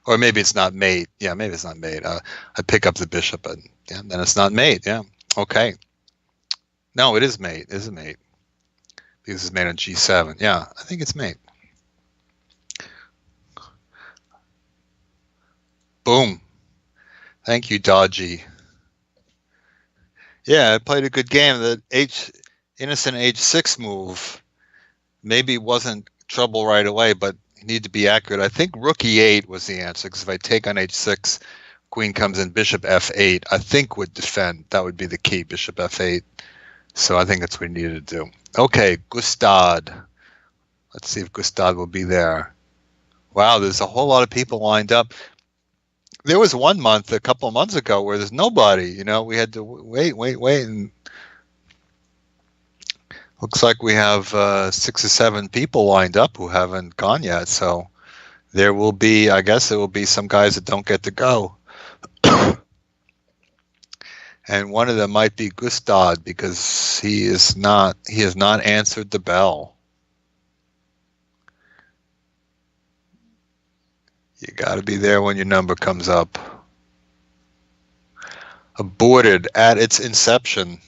Or maybe it's not mate. Yeah, maybe it's not mate. I pick up the bishop, and yeah, then it's not mate. Yeah, okay. No, it is mate. It is a mate. because it's made on G7. Yeah, I think it's mate. Boom. Thank you, Dodgy. Yeah, I played a good game. The innocent H6 move maybe wasn't trouble right away, but you need to be accurate. I think rook E8 was the answer, because if I take on H6, queen comes in, bishop F8, I think would defend. That would be the key, bishop F8. So I think that's what we needed to do. Okay, Gustad. Let's see if Gustad will be there. Wow, there's a whole lot of people lined up. There was one month, a couple of months ago, where there's nobody. You know, we had to wait, and looks like we have 6 or 7 people lined up who haven't gone yet. So there will be, I guess, there will be some guys that don't get to go. And one of them might be Gustad, because he has not answered the bell. You got to be there when your number comes up. Aborted at its inception.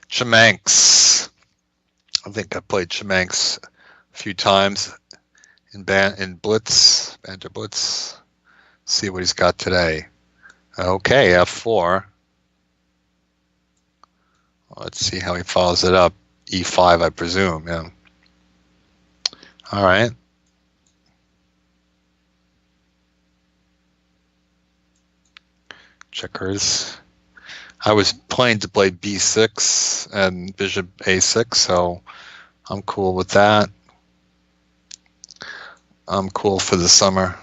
Chamanx. I think I played Chamanx a few times in Blitz, Banter Blitz. See what he's got today. Okay, F4. Let's see how he follows it up. E5, I presume, yeah. All right. Checkers. I was planning to play B6 and bishop A6, so I'm cool with that. I'm cool for the summer.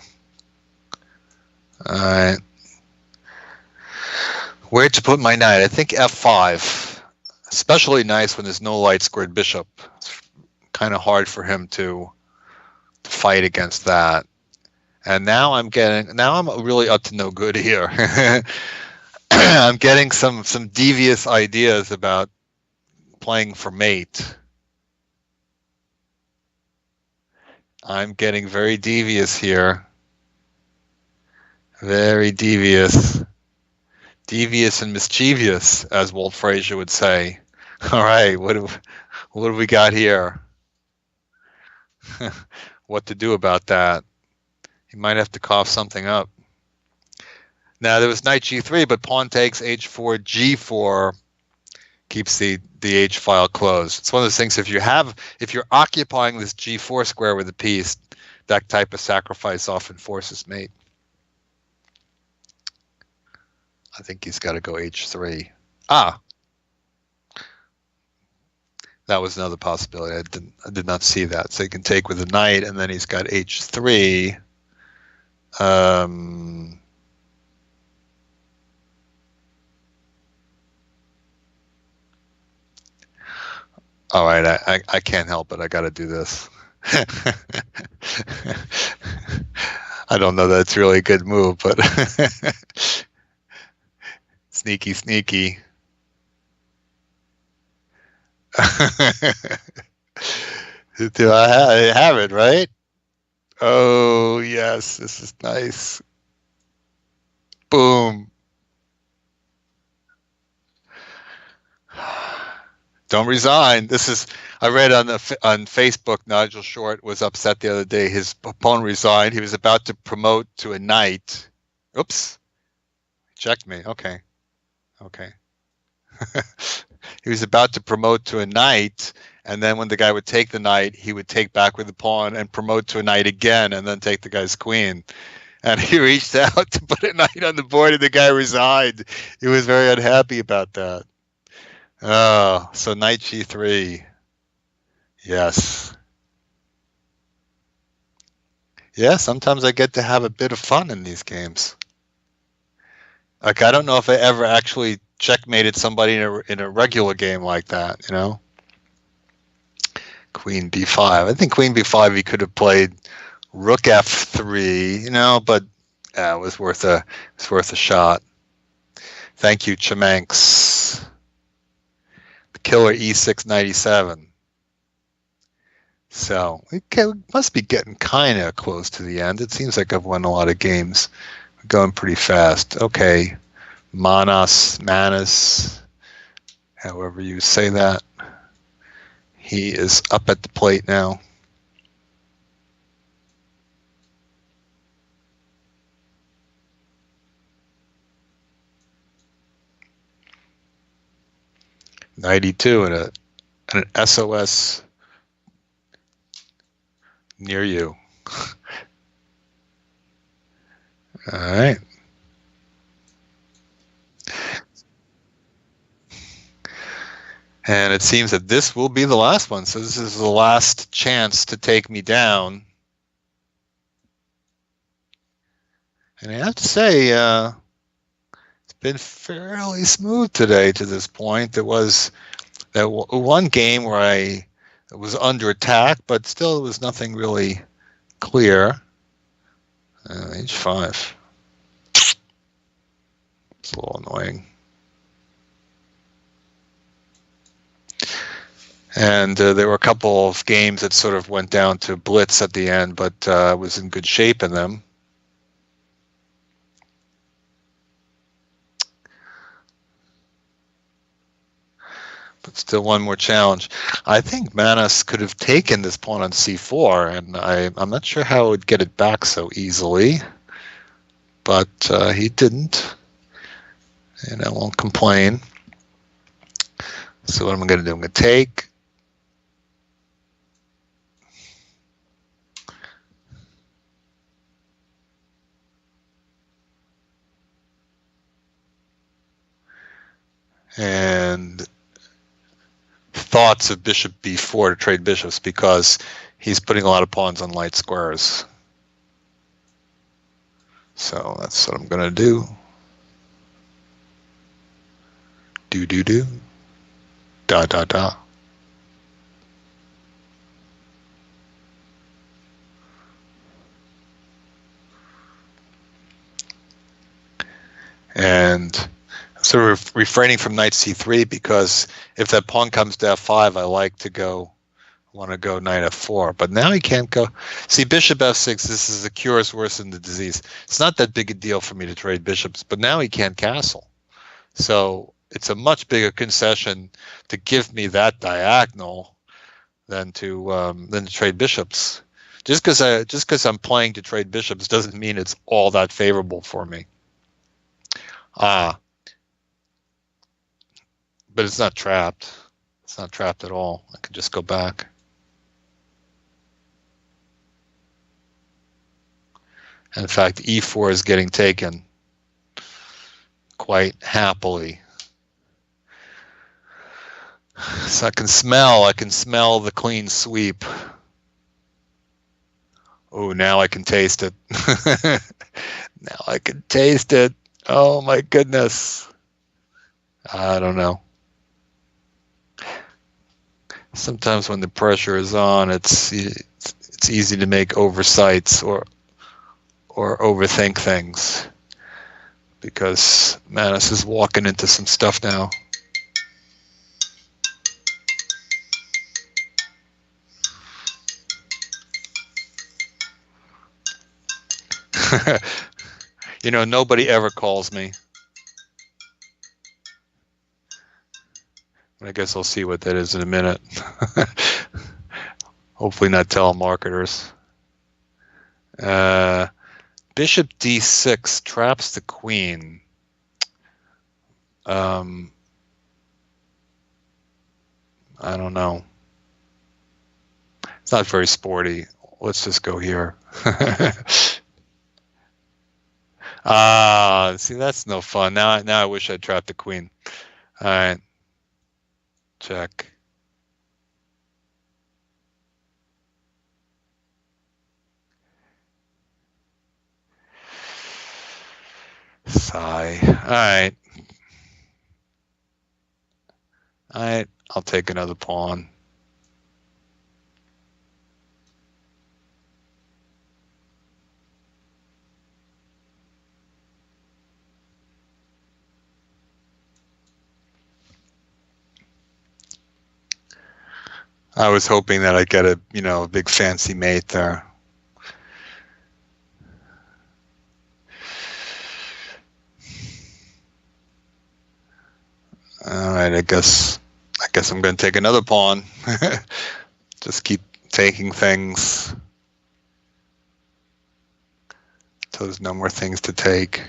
All right. Where to put my knight? I think F5. Especially nice when there's no light squared bishop. It's kind of hard for him to fight against that. And now I'm really up to no good here. I'm getting some devious ideas about playing for mate. I'm getting very devious here. Very devious. Devious and mischievous, as Walt Frazier would say. All right, what do we got here? What to do about that? He might have to cough something up. Now, there was knight G3, but pawn takes H4, G4 keeps the H file closed. It's one of those things, if you're occupying this G4 square with a piece, that type of sacrifice often forces mate. I think he's got to go H3. That was another possibility. I did not see that. So he can take with the knight, and then he's got H3. All right, I can't help it. I got to do this. I don't know that it's really a good move, but sneaky. Do I have it, right? Oh, yes, this is nice. Boom. Don't resign. I read on Facebook, Nigel Short was upset the other day. His opponent resigned. He was about to promote to a knight. Oops. Checked me. Okay. He was about to promote to a knight, and then when the guy would take the knight, he would take back with the pawn and promote to a knight again, and then take the guy's queen. And he reached out to put a knight on the board, and the guy resigned. He was very unhappy about that. Oh, so knight G3. Yes. Yeah, sometimes I get to have a bit of fun in these games. Like, I don't know if I ever actually checkmated somebody in a regular game like that, you know? Queen B5. I think Queen B5 he could have played Rook F3, you know, but it was worth a shot. Thank you, Chamanx. The killer E6 97. So we must be getting kind of close to the end. It seems like I've won a lot of games. We're going pretty fast. Okay. Manas, however you say that. He is up at the plate now. '92 and an SOS near you. All right. And it seems that this will be the last one. So this is the last chance to take me down. And I have to say, it's been fairly smooth today to this point. There was that one game where I was under attack, but still it was nothing really clear. H5. It's a little annoying. And there were a couple of games that sort of went down to Blitz at the end, but I was in good shape in them. But still one more challenge. I think Manas could have taken this pawn on c4, and I'm not sure how I would get it back so easily. But he didn't, and I won't complain. So what am I going to do? I'm going to take. And thoughts of bishop b4 to trade bishops because he's putting a lot of pawns on light squares. So that's what I'm going to do. Do. Da. And sort of refraining from knight c3 because if that pawn comes to f5, I want to go knight f4. But now he can't go. See, bishop f6, this is the cure is worse than the disease. It's not that big a deal for me to trade bishops, but now he can't castle. So it's a much bigger concession to give me that diagonal than to trade bishops. Just because I'm playing to trade bishops doesn't mean it's all that favorable for me. But it's not trapped. It's not trapped at all. I can just go back. And in fact, e4 is getting taken quite happily. So I can smell the clean sweep. Oh, now I can taste it. Now I can taste it. Oh my goodness. I don't know. Sometimes when the pressure is on, it's easy to make oversights or overthink things because Manas is walking into some stuff now. You know, nobody ever calls me. I guess I'll see what that is in a minute. Hopefully not telemarketers. Bishop d6 traps the queen. I don't know. It's not very sporty. Let's just go here. See, that's no fun. Now I wish I'd trapped the queen. All right. Check. Sigh. All right. All right. I'll take another pawn. I was hoping that I'd get a big fancy mate there. All right, I guess I'm going to take another pawn. Just keep taking things till there's no more things to take.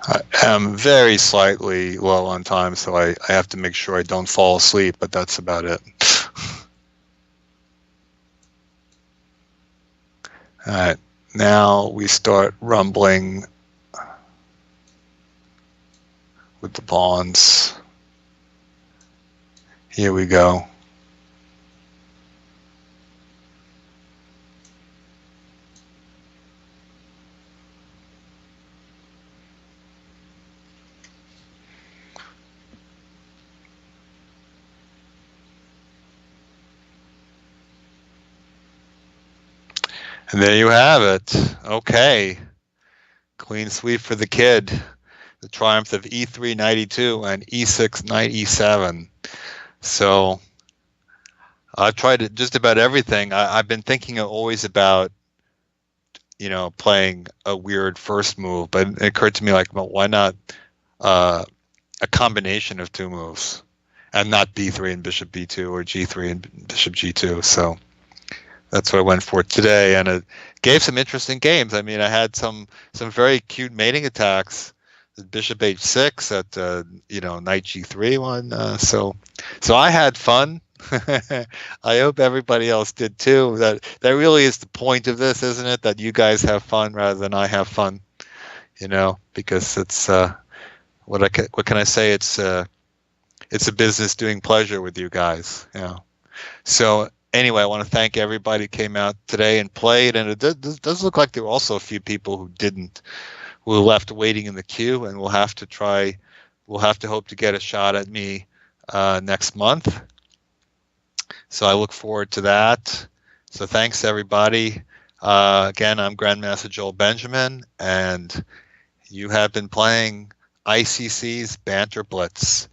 I am very slightly low on time, so I have to make sure I don't fall asleep, but that's about it. All right, now we start rumbling with the pawns. Here we go. And there you have it. Okay. Clean sweep for the kid. The triumph of E3 92 and E6 knight E7. So I've tried just about everything. I've been thinking always about, playing a weird first move, but it occurred to me like, well, why not a combination of two moves and not B3 and bishop B2 or G3 and bishop G2. So that's what I went for today, and it gave some interesting games. I mean, I had some very cute mating attacks. The bishop H6 at knight G3 one. So I had fun. I hope everybody else did too. That really is the point of this, isn't it? That you guys have fun rather than I have fun. Because it's what can I say? It's a business doing pleasure with you guys. So. Anyway, I want to thank everybody who came out today and played, and it does look like there were also a few people who didn't, who were left waiting in the queue, and we'll have to hope to get a shot at me next month. So I look forward to that. So thanks, everybody. Again, I'm Grandmaster Joel Benjamin, and you have been playing ICC's Banter Blitz.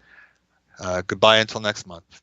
Goodbye until next month.